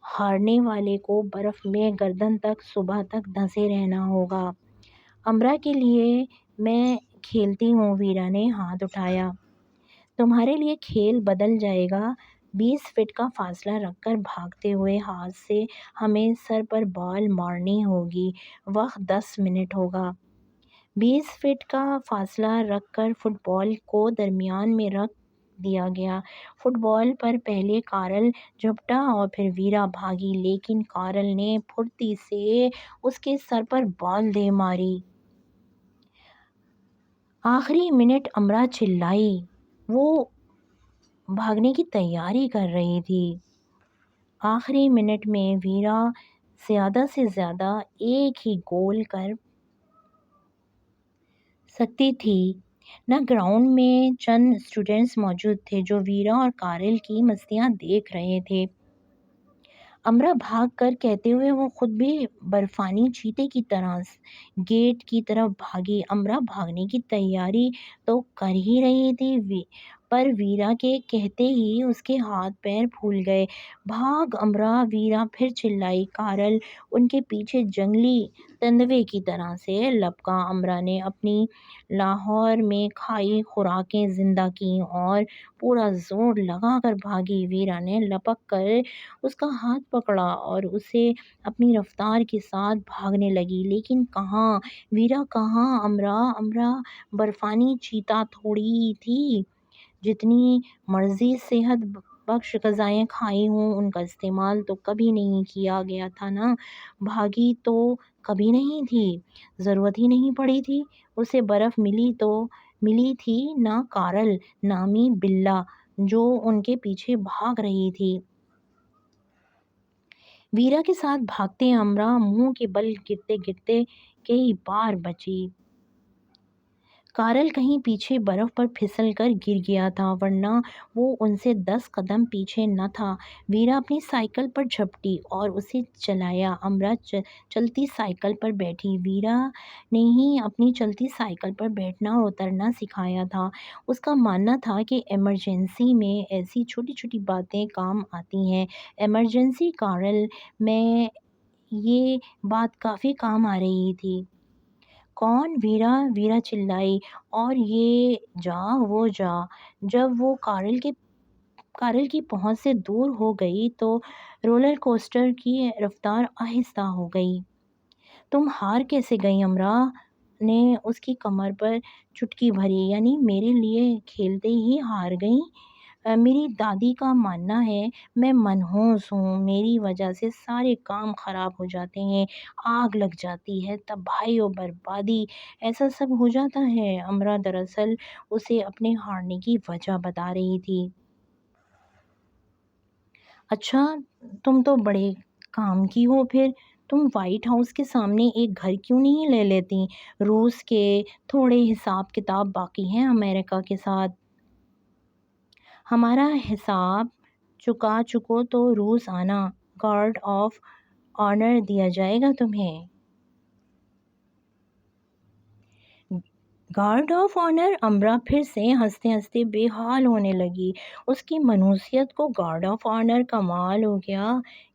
[SPEAKER 1] ہارنے والے کو برف میں گردن تک صبح تک دھنسے رہنا ہوگا۔ امرا کے لیے میں کھیلتی ہوں۔ ویرا نے ہاتھ اٹھایا۔ تمہارے لیے کھیل بدل جائے گا۔ 20 فٹ کا فاصلہ رکھ کر بھاگتے ہوئے ہاتھ سے ہمیں سر پر بال مارنی ہوگی، وقت 10 منٹ ہوگا۔ 20 فٹ کا فاصلہ رکھ کر فٹ بال کو درمیان میں رکھ دیا گیا۔ فٹ بال پر پہلے کارل جھپٹا اور پھر ویرا بھاگی، لیکن کارل نے پھرتی سے اس کے سر پر بال دے ماری۔ آخری منٹ! امرا چلائی۔ وہ بھاگنے کی تیاری کر رہی تھی۔ آخری منٹ میں ویرا زیادہ سے زیادہ ایک ہی گول کر سکتی تھی۔ نا گراؤنڈ میں چند اسٹوڈنٹس موجود تھے جو ویرا اور کارل کی مستیاں دیکھ رہے تھے۔ امرا بھاگ کر کہتے ہوئے وہ خود بھی برفانی چیتے کی طرح گیٹ کی طرف بھاگی۔ امرا بھاگنے کی تیاری تو کر ہی رہی تھی، پر ویرا کے کہتے ہی اس کے ہاتھ پیر پھول گئے۔ بھاگ امرا! ویرا پھر چلائی۔ کارل ان کے پیچھے جنگلی تیندوے کی طرح سے لپکا۔ امرا نے اپنی لاہور میں کھائی خوراکیں زندہ کیں اور پورا زور لگا کر بھاگی۔ ویرا نے لپک کر اس کا ہاتھ پکڑا اور اسے اپنی رفتار کے ساتھ بھاگنے لگی، لیکن کہاں ویرا، کہاں امرا برفانی چیتا تھوڑی تھی۔ جتنی مرضی صحت بخش غذائیں کھائی ہوں، ان کا استعمال تو کبھی نہیں کیا گیا تھا نا، بھاگی تو کبھی نہیں تھی، ضرورت ہی نہیں پڑی تھی۔ اسے برف ملی تو ملی تھی نا کارل نامی بلّا جو ان کے پیچھے بھاگ رہی تھی۔ ویرا کے ساتھ بھاگتے امرا منہ کے بل گرتے گرتے کئی بار بچی۔ کارل کہیں پیچھے برف پر پھسل کر گر گیا تھا، ورنہ وہ ان سے 10 قدم پیچھے نہ تھا۔ ویرا اپنی سائیکل پر جھپٹی اور اسے چلایا۔ امرا چلتی سائیکل پر بیٹھی۔ ویرا نے ہی اپنی چلتی سائیکل پر بیٹھنا اور اترنا سکھایا تھا۔ اس کا ماننا تھا کہ ایمرجنسی میں ایسی چھوٹی چھوٹی باتیں کام آتی ہیں۔ ایمرجنسی! کارل میں یہ بات کافی کام آ رہی تھی۔ کون؟ ویرا، ویرا چلائی، اور یہ جا وہ جا۔ جب وہ کارل کی پہنچ سے دور ہو گئی تو رولر کوسٹر کی رفتار آہستہ ہو گئی۔ تم ہار کیسے گئی؟ امرا نے اس کی کمر پر چٹکی بھری۔ یعنی میرے لیے کھیلتے ہی ہار گئی؟ میری دادی کا ماننا ہے میں منحوس ہوں، میری وجہ سے سارے کام خراب ہو جاتے ہیں، آگ لگ جاتی ہے، تباہی و بربادی، ایسا سب ہو جاتا ہے۔ امرا دراصل اسے اپنے ہارنے کی وجہ بتا رہی تھی۔ اچھا، تم تو بڑے کام کی ہو پھر۔ تم وائٹ ہاؤس کے سامنے ایک گھر کیوں نہیں لے لیتی؟ روس کے تھوڑے حساب کتاب باقی ہیں امریکہ کے ساتھ۔ ہمارا حساب چکا چکو تو روس آنا، گارڈ آف آنر دیا جائے گا تمہیں۔ Guard of honour? امرا پھر سے ہنستے ہنستے بے حال ہونے لگی۔ اس کی منحوسیت کو گارڈ آف آنر کمال ہو گیا۔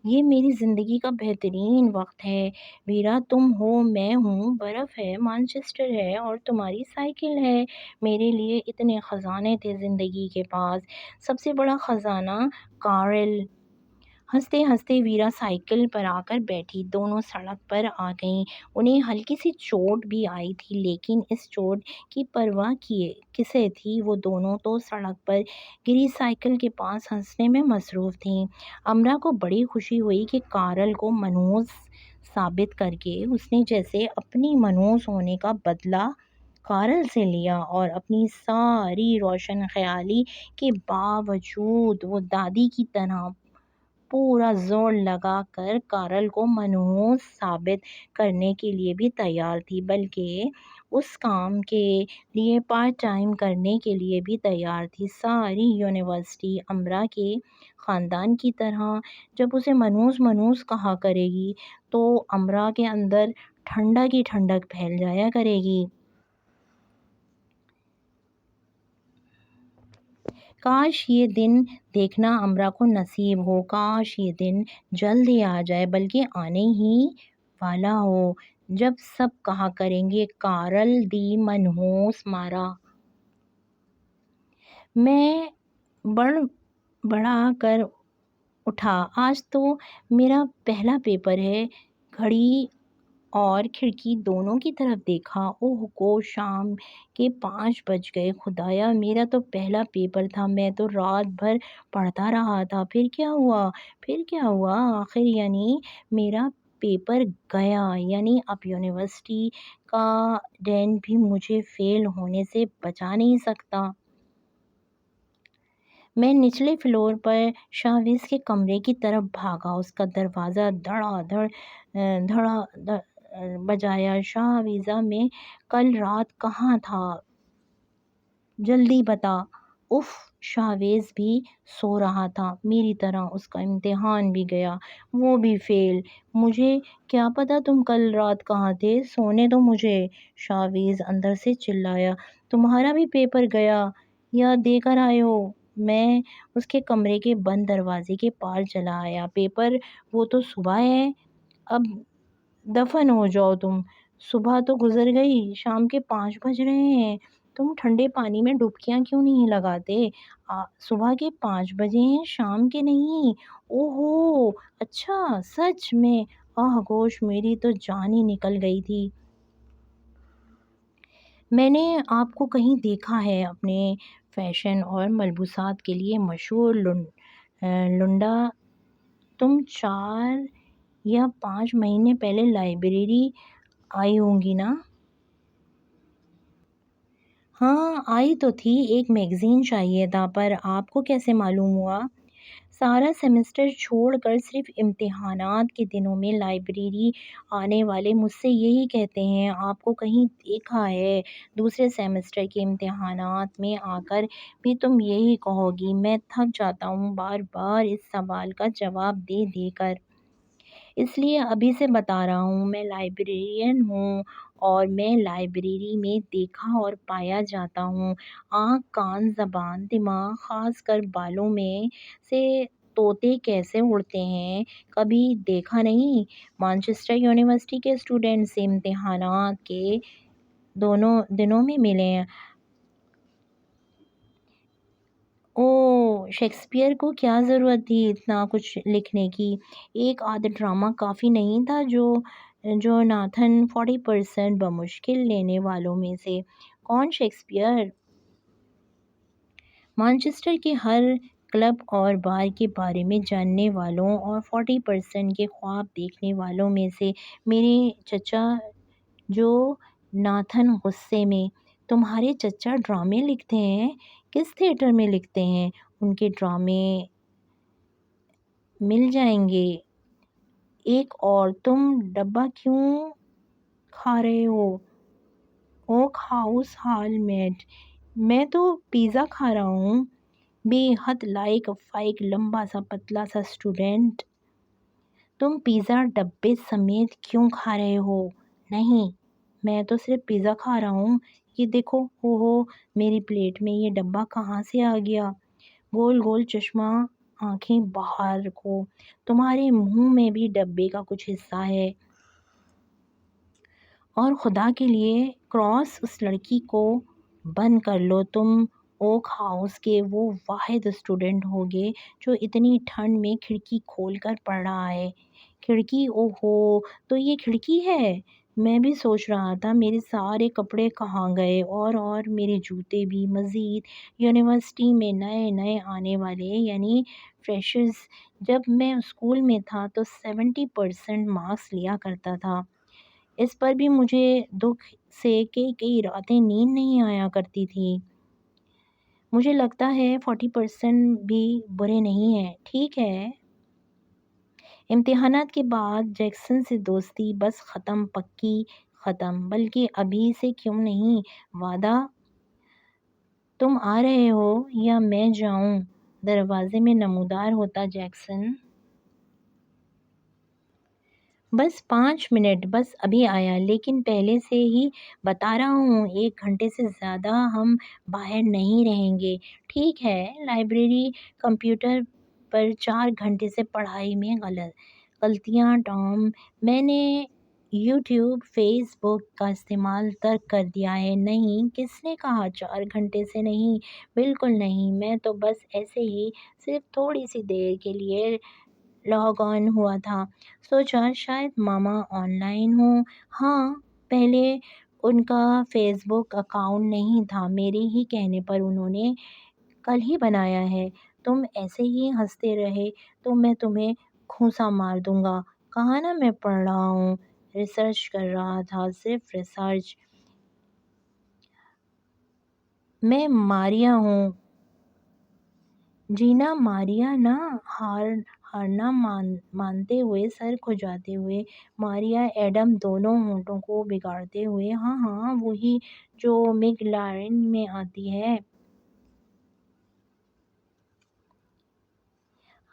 [SPEAKER 1] یہ میری زندگی کا بہترین وقت ہے ویرا، تم ہو، میں ہوں، برف ہے، مانچسٹر ہے، اور تمہاری سائیکل ہے۔ میرے لیے اتنے خزانے تھے زندگی کے پاس، سب سے بڑا خزانہ کارل۔ ہنستے ہنستے ویرا سائیکل پر آ کر بیٹھی۔ دونوں سڑک پر آ گئیں۔ انہیں ہلکی سی چوٹ بھی آئی تھی، لیکن اس چوٹ کی پرواہ کسے تھی؟ وہ دونوں تو سڑک پر گری سائیکل کے پاس ہنسنے میں مصروف تھیں۔ امرا کو بڑی خوشی ہوئی کہ کارل کو منحوس ثابت کر کے اس نے جیسے اپنی منحوس ہونے کا بدلہ کارل سے لیا، اور اپنی ساری روشن خیالی کے باوجود وہ دادی کی طرح پورا زور لگا کر کارل کو منحوس ثابت کرنے کے لیے بھی تیار تھی، بلکہ اس کام کے لیے پارٹ ٹائم کرنے کے لیے بھی تیار تھی۔ ساری یونیورسٹی امرا کے خاندان کی طرح جب اسے منحوس منحوس کہا کرے گی تو امرا کے اندر ٹھنڈک ہی ٹھنڈک پھیل جایا کرے گی۔ کاش یہ دن دیکھنا امرا کو نصیب ہو، کاش یہ دن جلد ہی آ جائے، بلکہ آنے ہی والا ہو، جب سب کہا کریں گے کارل دی منحوس مارا۔ میں بڑا کر اٹھا۔ آج تو میرا پہلا پیپر ہے۔ گھڑی اور کھڑکی دونوں کی طرف دیکھا۔ اوہ کو شام کے 5 بج گئے۔ خدایا، میرا تو پہلا پیپر تھا، میں تو رات بھر پڑھتا رہا تھا۔ پھر کیا ہوا آخر؟ یعنی میرا پیپر گیا، یعنی اب یونیورسٹی کا ڈین بھی مجھے فیل ہونے سے بچا نہیں سکتا۔ میں نچلے فلور پر شاہویز کے کمرے کی طرف بھاگا۔ اس کا دروازہ دھڑا بجایا۔ شاہویزہ، میں کل رات کہاں تھا؟ جلدی بتا۔ اف، شاہویز بھی سو رہا تھا میری طرح، اس کا امتحان بھی گیا، وہ بھی فیل۔ مجھے کیا پتا تم کل رات کہاں تھے، سونے دو مجھے۔ شاہویز اندر سے چلایا۔ تمہارا بھی پیپر گیا یا دے کر آئے ہو؟ میں اس کے کمرے کے بند دروازے کے پار چلا آیا۔ پیپر؟ وہ تو صبح ہے، اب دفن ہو جاؤ تم۔ صبح تو گزر گئی، شام کے 5 بج رہے ہیں۔ تم ٹھنڈے پانی میں ڈبکیاں کیوں نہیں لگاتے؟ صبح کے 5 بجے ہیں، شام کے نہیں۔ اوہو، اچھا، سچ میں؟ آہ گوش، میری تو جان ہی نکل گئی تھی۔ میں نے آپ کو کہیں دیکھا ہے، اپنے فیشن اور ملبوسات کے لیے مشہور لنڈا۔ تم 4 یا 5 مہینے پہلے لائبریری آئی ہوں گی نا؟ ہاں، آئی تو تھی، ایک میگزین چاہیے تھا، پر آپ کو کیسے معلوم ہوا؟ سارا سیمسٹر چھوڑ کر صرف امتحانات کے دنوں میں لائبریری آنے والے مجھ سے یہی کہتے ہیں۔ آپ کو کہیں دیکھا ہے؟ دوسرے سیمسٹر کے امتحانات میں آ کر بھی تم یہی کہو گی۔ میں تھک جاتا ہوں بار بار اس سوال کا جواب دے دے کر، اس لیے ابھی سے بتا رہا ہوں، میں لائبریرین ہوں، اور میں لائبریری میں دیکھا اور پایا جاتا ہوں۔ آنکھ، کان، زبان، دماغ، خاص کر بالوں میں سے طوطے کیسے اڑتے ہیں کبھی دیکھا نہیں؟ مانچسٹر یونیورسٹی کے اسٹوڈنٹس امتحانات کے دونوں دنوں میں ملے۔ شیکسپیئر کو کیا ضرورت تھی اتنا کچھ لکھنے کی؟ ایک آدھ ڈرامہ کافی نہیں تھا جو ناتھن 40% بمشکل لینے والوں میں سے؟ کون شیکسپیئر؟ مانچسٹر کے ہر کلب اور بار کے بارے میں جاننے والوں اور 40% کے خواب دیکھنے والوں میں سے میرے چچا جو ناتھن غصے میں۔ تمہارے چچا ڈرامے لکھتے ہیں؟ کس تھیٹر میں لکھتے ہیں؟ ان کے ڈرامے مل جائیں گے۔ ایک اور، تم ڈبہ کیوں کھا رہے ہو؟ اوک ہاؤس ہال میٹ۔ میں تو پیزا کھا رہا ہوں۔ بے حد لائق فائق لمبا سا پتلا سا اسٹوڈنٹ۔ تم پیزا ڈبے سمیت کیوں کھا رہے ہو؟ نہیں، میں تو صرف پیزا کھا رہا ہوں۔ یہ دیکھو، میری پلیٹ میں یہ ڈبہ کہاں سے آ گیا؟ گول گول چشمہ، آنکھیں باہر کو، تمہارے منہ میں بھی ڈبے کا کچھ حصہ ہے۔ اور خدا کے لیے کراس اس لڑکی کو بند کر لو۔ تم اوک ہاؤس کے وہ واحد اسٹوڈنٹ ہوگے جو اتنی ٹھنڈ میں کھڑکی کھول کر پڑھ رہا ہے۔ کھڑکی؟ تو یہ کھڑکی ہے؟ میں بھی سوچ رہا تھا میرے سارے کپڑے کہاں گئے، اور میرے جوتے بھی۔ مزید یونیورسٹی میں نئے نئے آنے والے یعنی فریشرز، جب میں اسکول میں تھا تو 70% مارکس لیا کرتا تھا۔ اس پر بھی مجھے دکھ سے کئی راتیں نیند نہیں آیا کرتی تھی۔ مجھے لگتا ہے 40% بھی برے نہیں ہیں۔ ٹھیک ہے۔ امتحانات کے بعد جیکسن سے دوستی بس ختم، پکی ختم۔ بلکہ ابھی سے کیوں نہیں؟ وعدہ؟ تم آ رہے ہو یا میں جاؤں؟ دروازے میں نمودار ہوتا جیکسن۔ بس 5 منٹ، بس ابھی آیا، لیکن پہلے سے ہی بتا رہا ہوں 1 گھنٹے سے زیادہ ہم باہر نہیں رہیں گے۔ ٹھیک ہے۔ لائبریری، کمپیوٹر پر 4 گھنٹے سے پڑھائی میں غلطیاں ٹام۔ میں نے یوٹیوب، فیس بک کا استعمال ترک کر دیا ہے۔ نہیں، کس نے کہا 4 گھنٹے سے نہیں؟ بالکل نہیں، میں تو بس ایسے ہی صرف تھوڑی سی دیر کے لیے لاگ آن ہوا تھا۔ سوچا شاید ماما آن لائن ہوں۔ ہاں، پہلے ان کا فیس بک اکاؤنٹ نہیں تھا، میرے ہی کہنے پر انہوں نے کل ہی بنایا ہے۔ تم ایسے ہی ہنستے رہے تو میں تمہیں گھونسا مار دوں گا۔ کہا نا میں پڑھ رہا ہوں، ریسرچ کر رہا تھا، صرف ریسرچ۔ میں ماریا ہوں۔ جینا ماریا نہ، ہارنا مانتے ہوئے، سر کھجاتے ہوئے، ماریا ایڈم دونوں ہونٹوں کو بگاڑتے ہوئے۔ ہاں، وہی جو میگ لائن میں آتی ہے۔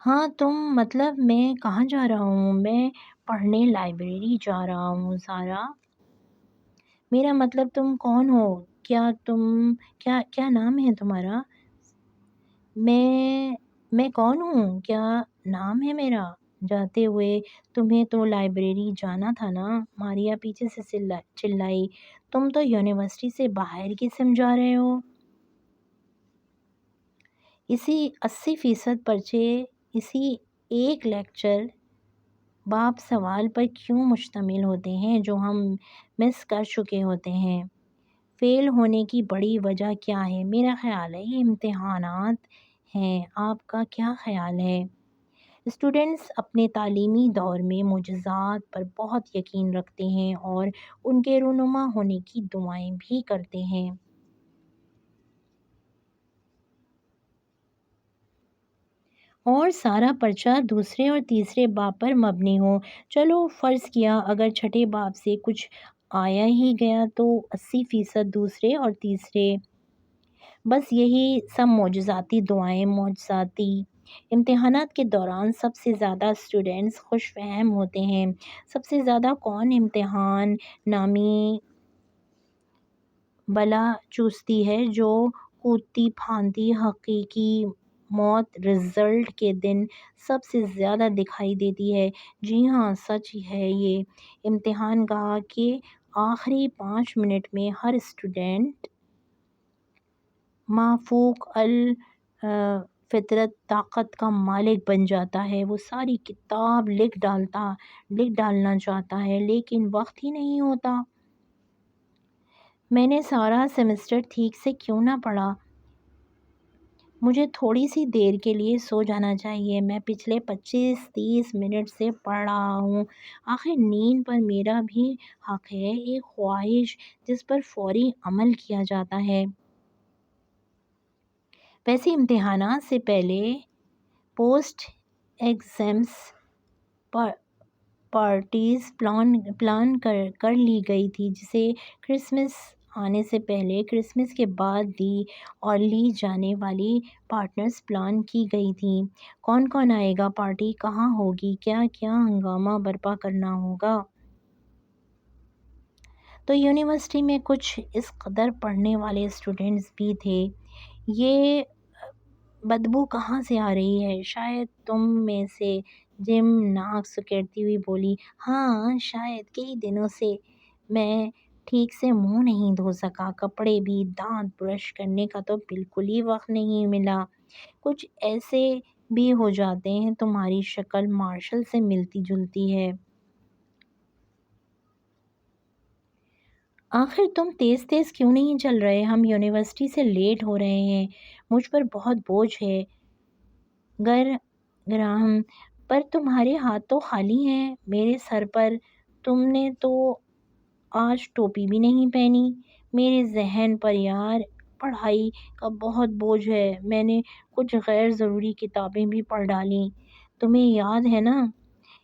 [SPEAKER 1] ہاں، مطلب میں کہاں جا رہا ہوں؟ میں پڑھنے لائبریری جا رہا ہوں سارا۔ میرا مطلب تم کون ہو؟ کیا نام ہے تمہارا؟ میں کون ہوں؟ کیا نام ہے میرا؟ جاتے ہوئے تمہیں تو لائبریری جانا تھا نا؟ ماریا پیچھے سے چلائی۔ تم تو یونیورسٹی سے باہر کی سمت جا رہے ہو۔ اسی 80% پرچے، اسی ایک لیکچر باب سوال پر کیوں مشتمل ہوتے ہیں جو ہم مس کر چکے ہوتے ہیں؟ فیل ہونے کی بڑی وجہ کیا ہے؟ میرا خیال ہے یہ امتحانات ہیں۔ آپ کا کیا خیال ہے؟ اسٹوڈنٹس اپنے تعلیمی دور میں معجزات پر بہت یقین رکھتے ہیں اور ان کے رونما ہونے کی دعائیں بھی کرتے ہیں۔ اور سارا پرچہ دوسرے اور تیسرے باب پر مبنی ہو۔ چلو فرض کیا اگر چھٹے باب سے کچھ آیا ہی گیا تو 80% دوسرے اور تیسرے۔ بس یہی سب معجزاتی دعائیں، معجزاتی۔ امتحانات کے دوران سب سے زیادہ اسٹوڈنٹس خوش فہم ہوتے ہیں۔ سب سے زیادہ کون امتحان نامی بلا چوستی ہے جو کودتی پھاندتی حقیقی موت رزلٹ کے دن سب سے زیادہ دکھائی دیتی ہے۔ جی ہاں، سچ ہے یہ۔ امتحان گاہ کے آخری 5 منٹ میں ہر اسٹوڈنٹ مافوق الفطرت طاقت کا مالک بن جاتا ہے۔ وہ ساری کتاب لکھ ڈالنا چاہتا ہے، لیکن وقت ہی نہیں ہوتا۔ میں نے سارا سیمسٹر ٹھیک سے کیوں نہ پڑھا؟ مجھے تھوڑی سی دیر کے لیے سو جانا چاہیے۔ میں پچھلے 25-30 منٹ سے پڑھ رہا ہوں۔ آخر نیند پر میرا بھی حق ہے، ایک خواہش جس پر فوری عمل کیا جاتا ہے۔ ویسے امتحانات سے پہلے پوسٹ ایگزامس پارٹیز پلان کر لی گئی تھی، جسے کرسمس آنے سے پہلے، کرسمس کے بعد دی اور لی جانے والی پارٹیز پلان کی گئی تھیں۔ کون کون آئے گا، پارٹی کہاں ہوگی، کیا کیا ہنگامہ برپا کرنا ہوگا۔ تو یونیورسٹی میں کچھ اس قدر پڑھنے والے اسٹوڈنٹس بھی تھے۔ یہ بدبو کہاں سے آ رہی ہے؟ شاید تم میں سے جم ناک سکیڑتی ہوئی بولی، ہاں شاید، کئی دنوں سے میں ٹھیک سے منہ نہیں دھو سکا، کپڑے بھی، دانت برش کرنے کا تو بالکل ہی وقت نہیں ملا۔ کچھ ایسے بھی ہو جاتے ہیں۔ تمہاری شکل مارشل سے ملتی جلتی ہے۔ آخر تم تیز کیوں نہیں چل رہے؟ ہم یونیورسٹی سے لیٹ ہو رہے ہیں۔ مجھ پر بہت بوجھ ہے گراہم، پر تمہارے ہاتھ تو خالی ہیں میرے سر پر۔ تم نے تو آج ٹوپی بھی نہیں پہنی۔ میرے ذہن پر یار پڑھائی کا بہت بوجھ ہے۔ میں نے کچھ غیر ضروری کتابیں بھی پڑھ ڈالیں۔ تمہیں یاد ہے نا،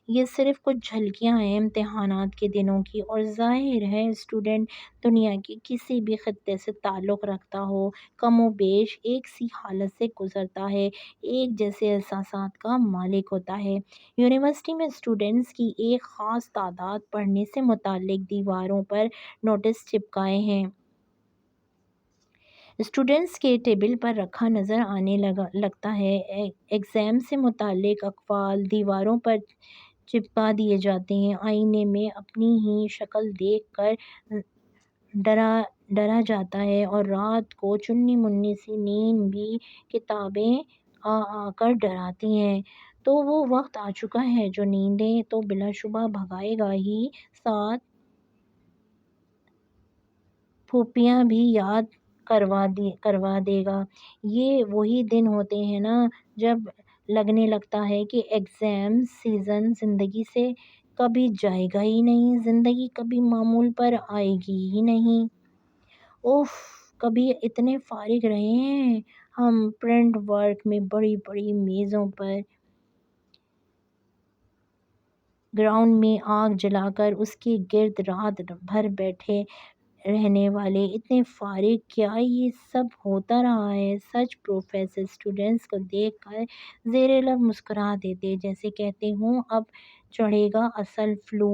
[SPEAKER 1] یہ صرف کچھ جھلکیاں ہیں امتحانات کے دنوں کی، اور ظاہر ہے اسٹوڈنٹ دنیا کے کسی بھی خطے سے تعلق رکھتا ہو، کم و بیش ایک سی حالت سے گزرتا ہے، ایک جیسے احساسات کا مالک ہوتا ہے۔ یونیورسٹی میں اسٹوڈنٹس کی ایک خاص تعداد پڑھنے سے متعلق دیواروں پر نوٹس چپکائے ہیں۔ اسٹوڈنٹس کے ٹیبل پر رکھا نظر آنے لگتا ہے۔ ایگزام سے متعلق اقوال دیواروں پر چپکا دیے جاتے ہیں۔ آئینے میں اپنی ہی شکل دیکھ کر ڈرا جاتا ہے، اور رات کو چنی منی سی نیند بھی کتابیں آ کر ڈراتی ہیں۔ تو وہ وقت آ چکا ہے جو نیندیں تو بلا شبہ بھگائے گا ہی، ساتھ پھوپھیاں بھی یاد کروا دے گا۔ یہ وہی دن ہوتے ہیں نا جب لگنے لگتا ہے کہ ایگزام سیزن زندگی سے کبھی جائے گا ہی نہیں، زندگی کبھی معمول پر آئے گی ہی نہیں۔ اوف، کبھی اتنے فارغ رہے ہیں ہم پرنٹ ورک میں بڑی بڑی میزوں پر گراؤنڈ میں آگ جلا کر اس کے گرد رات بھر بیٹھے رہنے والے، اتنے فارغ، کیا یہ سب ہوتا رہا ہے؟ سچ پروفیسر اسٹوڈنٹس کو دیکھ کر زیر لب مسکرا دیتے، جیسے کہتے ہوں اب چڑھے گا اصل فلو۔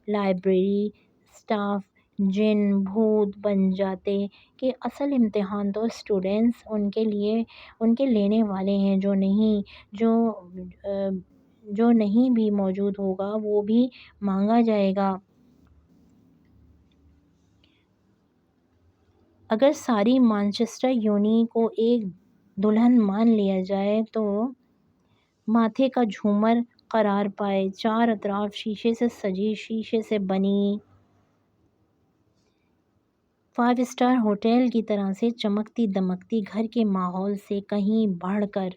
[SPEAKER 1] لائبریری اسٹاف جن بھوت بن جاتے کہ اصل امتحان تو اسٹوڈنٹس ان کے لینے والے ہیں، جو نہیں بھی موجود ہوگا وہ بھی مانگا جائے گا۔ اگر ساری مانچسٹر یونی کو ایک دلہن مان لیا جائے تو ماتھے کا جھومر قرار پائے، چار اطراف شیشے سے سجی، شیشے سے بنی 5 اسٹار ہوٹل کی طرح سے چمکتی دمکتی گھر کے ماحول سے کہیں بڑھ کر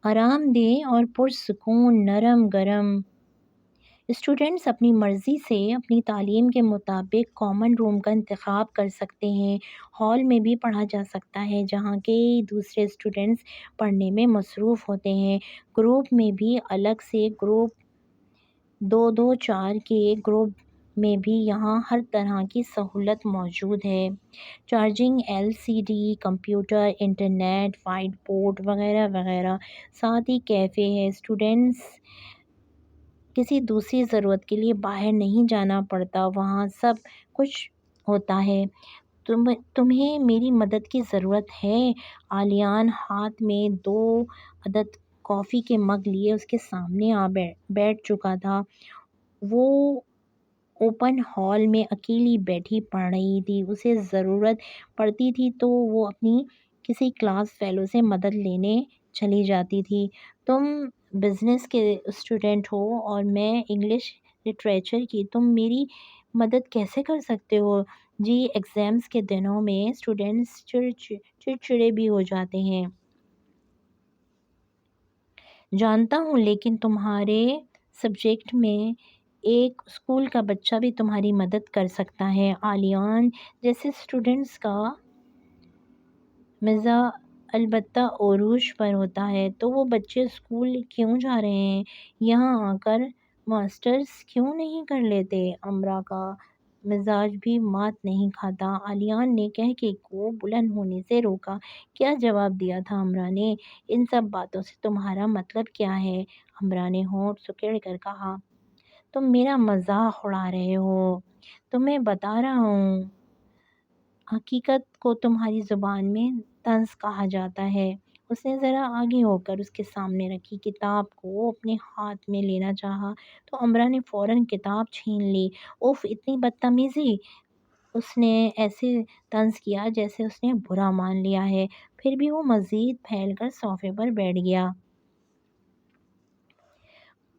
[SPEAKER 1] آرام دہ اور پرسکون، نرم گرم۔ اسٹوڈنٹس اپنی مرضی سے اپنی تعلیم کے مطابق کامن روم کا انتخاب کر سکتے ہیں۔ ہال میں بھی پڑھا جا سکتا ہے، جہاں کئی دوسرے اسٹوڈنٹس پڑھنے میں مصروف ہوتے ہیں۔ گروپ میں بھی الگ سے گروپ، 2-2 4 کے گروپ میں بھی یہاں ہر طرح کی سہولت موجود ہے۔ Charging LCD computer, internet, white board وغیرہ وغیرہ، ساتھ ہی کیفے ہے۔ اسٹوڈنٹس کسی دوسری ضرورت کے لیے باہر نہیں جانا پڑتا، وہاں سب کچھ ہوتا ہے۔ تمہیں میری مدد کی ضرورت ہے۔ عالیان ہاتھ میں 2 عدد کافی کے مگ لیے اس کے سامنے بیٹھ چکا تھا۔ وہ اوپن ہال میں اکیلی بیٹھی پڑھ رہی تھی۔ اسے ضرورت پڑتی تھی تو وہ اپنی کسی کلاس فیلو سے مدد لینے چلی جاتی تھی۔ تم بزنس کے اسٹوڈنٹ ہو اور میں انگلش لٹریچر کی، تم میری مدد کیسے کر سکتے ہو؟ جی، ایگزامس کے دنوں میں اسٹوڈنٹس چڑچڑے بھی ہو جاتے ہیں، جانتا ہوں، لیکن تمہارے سبجیکٹ میں ایک اسکول کا بچہ بھی تمہاری مدد کر سکتا ہے۔ عالیان جیسے اسٹوڈنٹس کا مزاح البتہ عروج پر ہوتا ہے، تو وہ بچے اسکول کیوں جا رہے ہیں؟ یہاں آ کر ماسٹرز کیوں نہیں کر لیتے؟ امرا کا مزاج بھی مات نہیں کھاتا۔ عالیان نے کہکے کو بلند ہونے سے روکا۔ کیا جواب دیا تھا امرا نے؟ ان سب باتوں سے تمہارا مطلب کیا ہے؟ امرا نے ہونٹ سکیڑ کر کہا۔ تم میرا مذاق اڑا رہے ہو۔ تمہیں بتا رہا ہوں، حقیقت کو تمہاری زبان میں طنز کہا جاتا ہے۔ اس نے ذرا آگے ہو کر اس کے سامنے رکھی کتاب کو اپنے ہاتھ میں لینا چاہا تو امرا نے فوراً کتاب چھین لی۔ اف، اتنی بدتمیزی! اس نے ایسے طنز کیا جیسے اس نے برا مان لیا ہے۔ پھر بھی وہ مزید پھیل کر صوفے پر بیٹھ گیا۔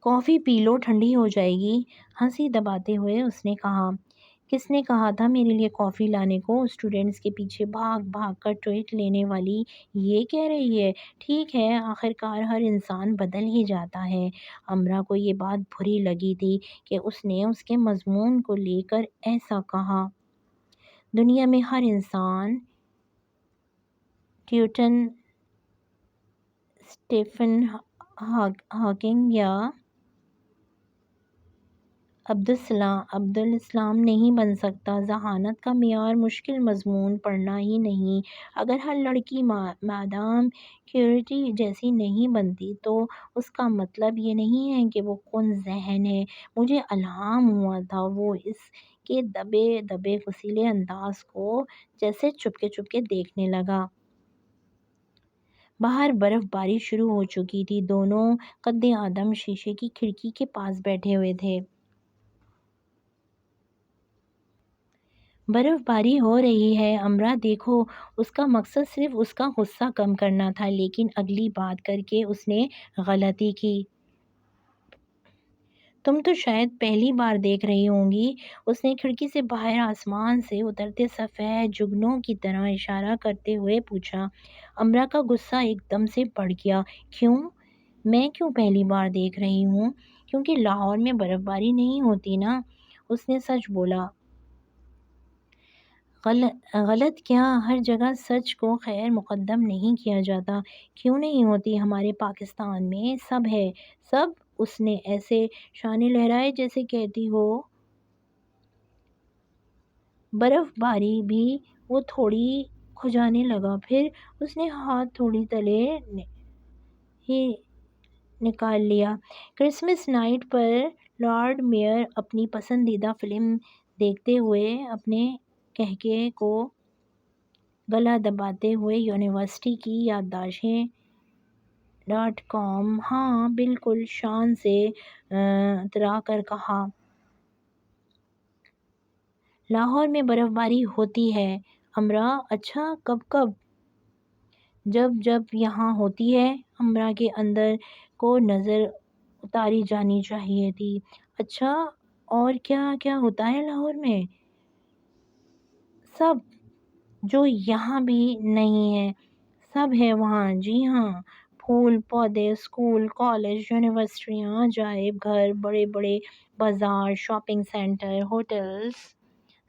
[SPEAKER 1] کافی پی لو، ٹھنڈی ہو جائے گی، ہنسی دباتے ہوئے اس نے کہا۔ کس نے کہا تھا میرے لیے کافی لانے کو؟ اسٹوڈنٹس کے پیچھے بھاگ بھاگ کر ٹوئٹ لینے والی یہ کہہ رہی ہے۔ ٹھیک ہے، آخرکار ہر انسان بدل ہی جاتا ہے۔ امرا کو یہ بات بری لگی تھی کہ اس نے اس کے مضمون کو لے کر ایسا کہا۔ دنیا میں ہر انسان نیوٹن، اسٹیفن ہاکنگ یا عبدالسلام نہیں بن سکتا۔ ذہانت کا معیار مشکل مضمون پڑھنا ہی نہیں۔ اگر ہر لڑکی مادام کیوری جیسی نہیں بنتی تو اس کا مطلب یہ نہیں ہے کہ وہ کن ذہن ہے۔ مجھے الہام ہوا تھا۔ وہ اس کے دبے دبے غصیلے انداز کو جیسے چپکے چپکے دیکھنے لگا۔ باہر برف باری شروع ہو چکی تھی۔ دونوں قد آدم شیشے کی کھڑکی کے پاس بیٹھے ہوئے تھے۔ برف باری ہو رہی ہے امرا، دیکھو۔ اس کا مقصد صرف اس کا غصہ کم کرنا تھا، لیکن اگلی بات کر کے اس نے غلطی کی۔ تم تو شاید پہلی بار دیکھ رہی ہوں گی۔ اس نے کھڑکی سے باہر آسمان سے اترتے سفید جگنوں کی طرف اشارہ کرتے ہوئے پوچھا۔ امرا کا غصہ ایک دم سے بڑھ گیا۔ کیوں؟ میں کیوں پہلی بار دیکھ رہی ہوں؟ کیونکہ لاہور میں برف باری نہیں ہوتی نا۔ اس نے سچ بولا۔ غلط کیا؟ ہر جگہ سچ کو خیر مقدم نہیں کیا جاتا۔ کیوں نہیں ہوتی؟ ہمارے پاکستان میں سب ہے۔ سب؟ اس نے ایسے شانے لہرائے جیسے کہتی ہو برف باری بھی۔ وہ تھوڑی کھجانے لگا۔ پھر اس نے ہاتھ تھوڑی تلے ہی نکال لیا۔ کرسمس نائٹ پر لارڈ میئر اپنی پسندیدہ فلم دیکھتے ہوئے اپنے کہکہے کو گلا دباتے ہوئے یونیورسٹی کی یادداشتیں .com۔ ہاں بالکل، شان سے اترا کر کہا۔ لاہور میں برف باری ہوتی ہے امرا؟ اچھا، کب کب؟ جب یہاں ہوتی ہے۔ امرا کے اندر کو نظر اتاری جانی چاہیے تھی۔ اچھا، اور کیا کیا ہوتا ہے لاہور میں؟ سب، جو یہاں بھی نہیں ہے۔ سب ہے وہاں، جی ہاں۔ پھول پودے، اسکول، کالج، یونیورسٹیاں، عجائب گھر، بڑے بڑے بازار، شاپنگ سینٹر، ہوٹلز،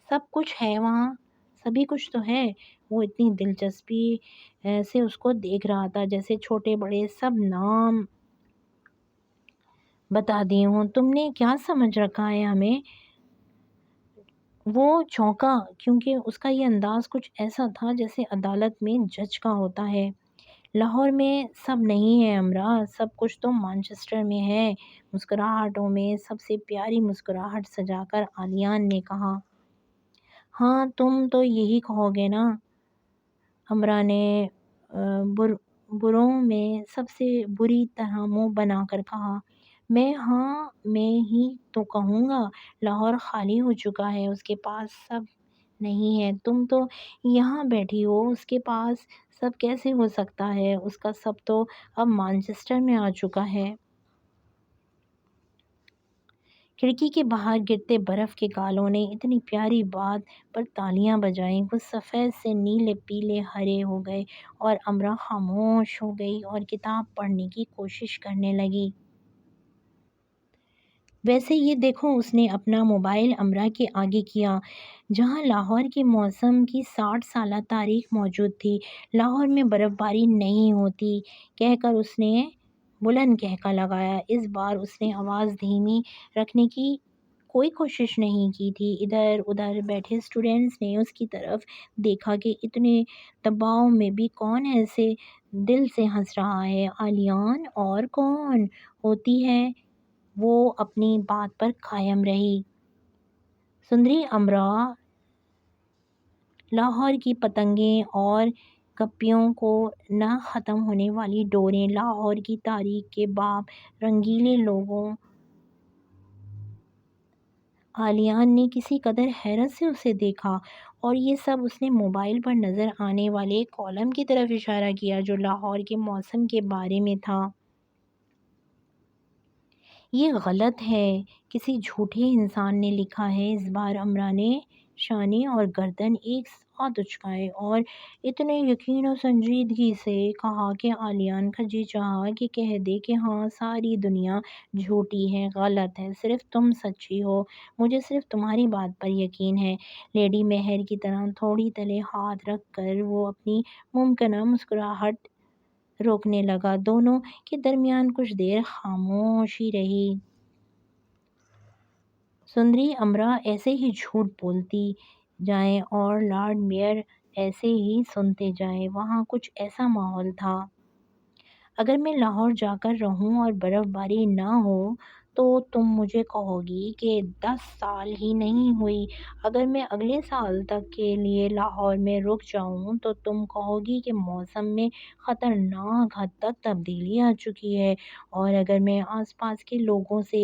[SPEAKER 1] سب کچھ ہے وہاں۔ سبھی کچھ تو ہے۔ وہ اتنی دلچسپی سے اس کو دیکھ رہا تھا جیسے چھوٹے بڑے سب نام بتا دیے ہوں۔ تم نے کیا سمجھ رکھا ہے ہمیں؟ وہ چونکا، کیونکہ اس کا یہ انداز کچھ ایسا تھا جیسے عدالت میں جج کا ہوتا ہے۔ لاہور میں سب نہیں ہے امرا، سب کچھ تو مانچسٹر میں ہے۔ مسکراہٹوں میں سب سے پیاری مسکراہٹ سجا کر عالیان نے کہا۔ ہاں تم تو یہی کہو گے نا، امرا نے بروں میں سب سے بری طرح منہ بنا کر کہا۔ میں ہی تو کہوں گا، لاہور خالی ہو چکا ہے، اس کے پاس سب نہیں ہے۔ تم تو یہاں بیٹھی ہو، اس کے پاس سب کیسے ہو سکتا ہے؟ اس کا سب تو اب مانچسٹر میں آ چکا ہے۔ کھڑکی کے باہر گرتے برف کے گالوں نے اتنی پیاری بات پر تالیاں بجائیں، وہ سفید سے نیلے پیلے ہرے ہو گئے اور امرا خاموش ہو گئی اور کتاب پڑھنے کی کوشش کرنے لگی۔ ویسے یہ دیکھو، اس نے اپنا موبائل امرا کے آگے کیا، جہاں لاہور کے موسم کی 60 سالہ تاریخ موجود تھی۔ لاہور میں برف باری نہیں ہوتی کہہ کر اس نے بلند کہکا لگایا۔ اس بار اس نے آواز دھیمی رکھنے کی کوئی کوشش نہیں کی تھی۔ ادھر ادھر بیٹھے اسٹوڈنٹس نے اس کی طرف دیکھا کہ اتنے دباؤ میں بھی کون ایسے دل سے ہنس رہا ہے۔ عالیان اور کون ہوتی ہے؟ وہ اپنی بات پر قائم رہی۔ سندری امرا لاہور کی پتنگیں اور گپیوں کو نہ ختم ہونے والی ڈوریں، لاہور کی تاریخ کے باب، رنگیلے لوگوں۔ عالیان نے کسی قدر حیرت سے اسے دیکھا، اور یہ سب اس نے موبائل پر نظر آنے والے کالم کی طرف اشارہ کیا جو لاہور کے موسم کے بارے میں تھا۔ یہ غلط ہے، کسی جھوٹے انسان نے لکھا ہے۔ اس بار امرا نے شانے اور گردن ایک ساتھ اچکائے اور اتنے یقین و سنجیدگی سے کہا کہ عالیان کا جی چاہا کہ کہہ دے کہ ہاں ساری دنیا جھوٹی ہے، غلط ہے، صرف تم سچی ہو، مجھے صرف تمہاری بات پر یقین ہے۔ لیڈی مہر کی طرح تھوڑی تلے ہاتھ رکھ کر وہ اپنی ممکنہ مسکراہٹ روکنے لگا۔ دونوں کے درمیان کچھ دیر خاموشی رہی۔ سندری امرا ایسے ہی جھوٹ بولتی جائیں اور لارڈ میئر ایسے ہی سنتے جائیں۔ وہاں کچھ ایسا ماحول تھا، اگر میں لاہور جا کر رہوں اور برف باری نہ ہو تو تم مجھے کہو گی کہ 10 سال ہی نہیں ہوئی۔ اگر میں اگلے سال تک کے لیے لاہور میں رک جاؤں تو تم کہو گی کہ موسم میں خطرناک حد تک تبدیلی آ چکی ہے۔ اور اگر میں آس پاس کے لوگوں سے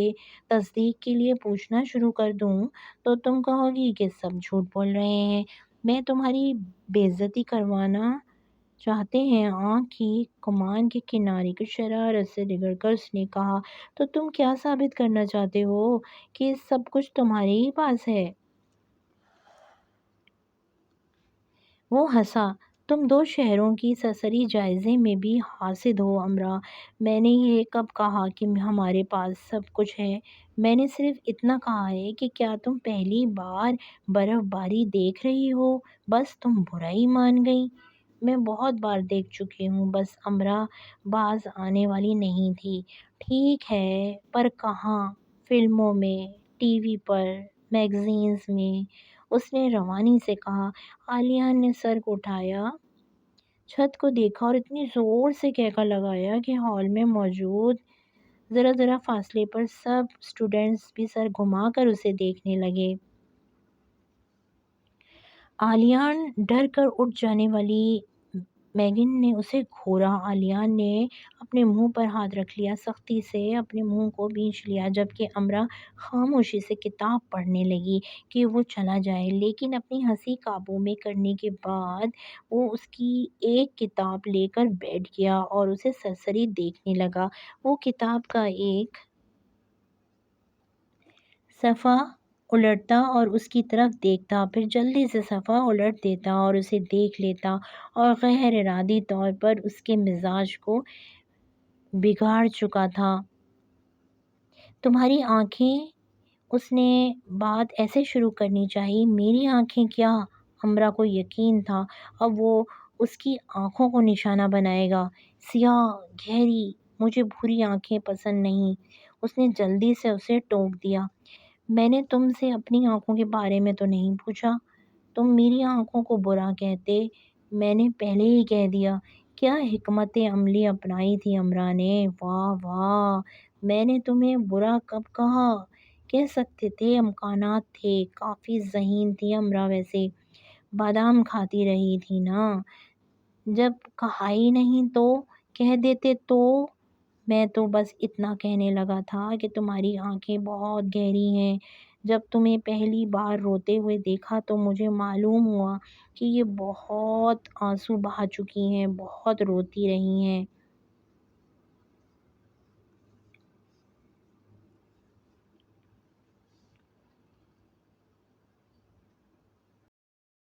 [SPEAKER 1] تصدیق کے لیے پوچھنا شروع کر دوں تو تم کہو گی کہ سب جھوٹ بول رہے ہیں، میں تمہاری بے عزتی کروانا چاہتے ہیں۔ آنکھ کی کمان کے کنارے کو شرارت سے رگڑ کر اس نے کہا، تو تم کیا ثابت کرنا چاہتے ہو کہ سب کچھ تمہارے ہی پاس ہے؟ وہ ہنسا۔ تم 2 شہروں کی سرسری جائزے میں بھی حاسد ہو امرا۔ میں نے یہ کب کہا کہ ہمارے پاس سب کچھ ہے؟ میں نے صرف اتنا کہا ہے کہ کیا تم پہلی بار برف باری دیکھ رہی ہو؟ بس تم برا ہی مان گئی۔ میں بہت بار دیکھ چکی ہوں، بس امرا باز آنے والی نہیں تھی۔ ٹھیک ہے، پر کہاں؟ فلموں میں، ٹی وی پر، میگزینز میں، اس نے روانی سے کہا۔ عالیہ نے سر اٹھایا، چھت کو دیکھا اور اتنی زور سے کہکا لگایا کہ ہال میں موجود ذرا فاصلے پر سب اسٹوڈنٹس بھی سر گھما کر اسے دیکھنے لگے۔ عالیان ڈر کر اٹھ جانے والی میگن نے اسے گھورا۔ عالیہ نے اپنے منہ پر ہاتھ رکھ لیا، سختی سے اپنے منہ کو بھینچ لیا، جبکہ امرا خاموشی سے کتاب پڑھنے لگی کہ وہ چلا جائے، لیکن اپنی ہنسی قابو میں کرنے کے بعد وہ اس کی ایک کتاب لے کر بیٹھ گیا اور اسے سرسری دیکھنے لگا۔ وہ کتاب کا ایک صفحہ الٹتا اور اس کی طرف دیکھتا، پھر جلدی سے صفحہ الٹ دیتا اور اسے دیکھ لیتا، اور غیر ارادی طور پر اس کے مزاج کو بگاڑ چکا تھا۔ تمہاری آنکھیں، اس نے بات ایسے شروع کرنی چاہی۔ میری آنکھیں کیا؟ امرا کو یقین تھا اب وہ اس کی آنکھوں کو نشانہ بنائے گا۔ سیاہ، گہری، مجھے بھوری آنکھیں پسند نہیں، اس نے جلدی سے اسے ٹوک دیا۔ میں نے تم سے اپنی آنکھوں کے بارے میں تو نہیں پوچھا، تم میری آنکھوں کو برا کہتے، میں نے پہلے ہی کہہ دیا۔ کیا حکمت عملی اپنائی تھی امرا نے! واہ واہ، میں نے تمہیں برا کب کہا؟ کہہ سکتے تھے امکانات تھے، کافی ذہین تھی امرا ویسے، بادام کھاتی رہی تھی نا، جب کہا ہی نہیں تو کہہ دیتے تو میں تو بس اتنا کہنے لگا تھا کہ تمہاری آنکھیں بہت گہری ہیں، جب تمہیں پہلی بار روتے ہوئے دیکھا تو مجھے معلوم ہوا کہ یہ بہت آنسو بہا چکی ہیں، بہت روتی رہی ہیں۔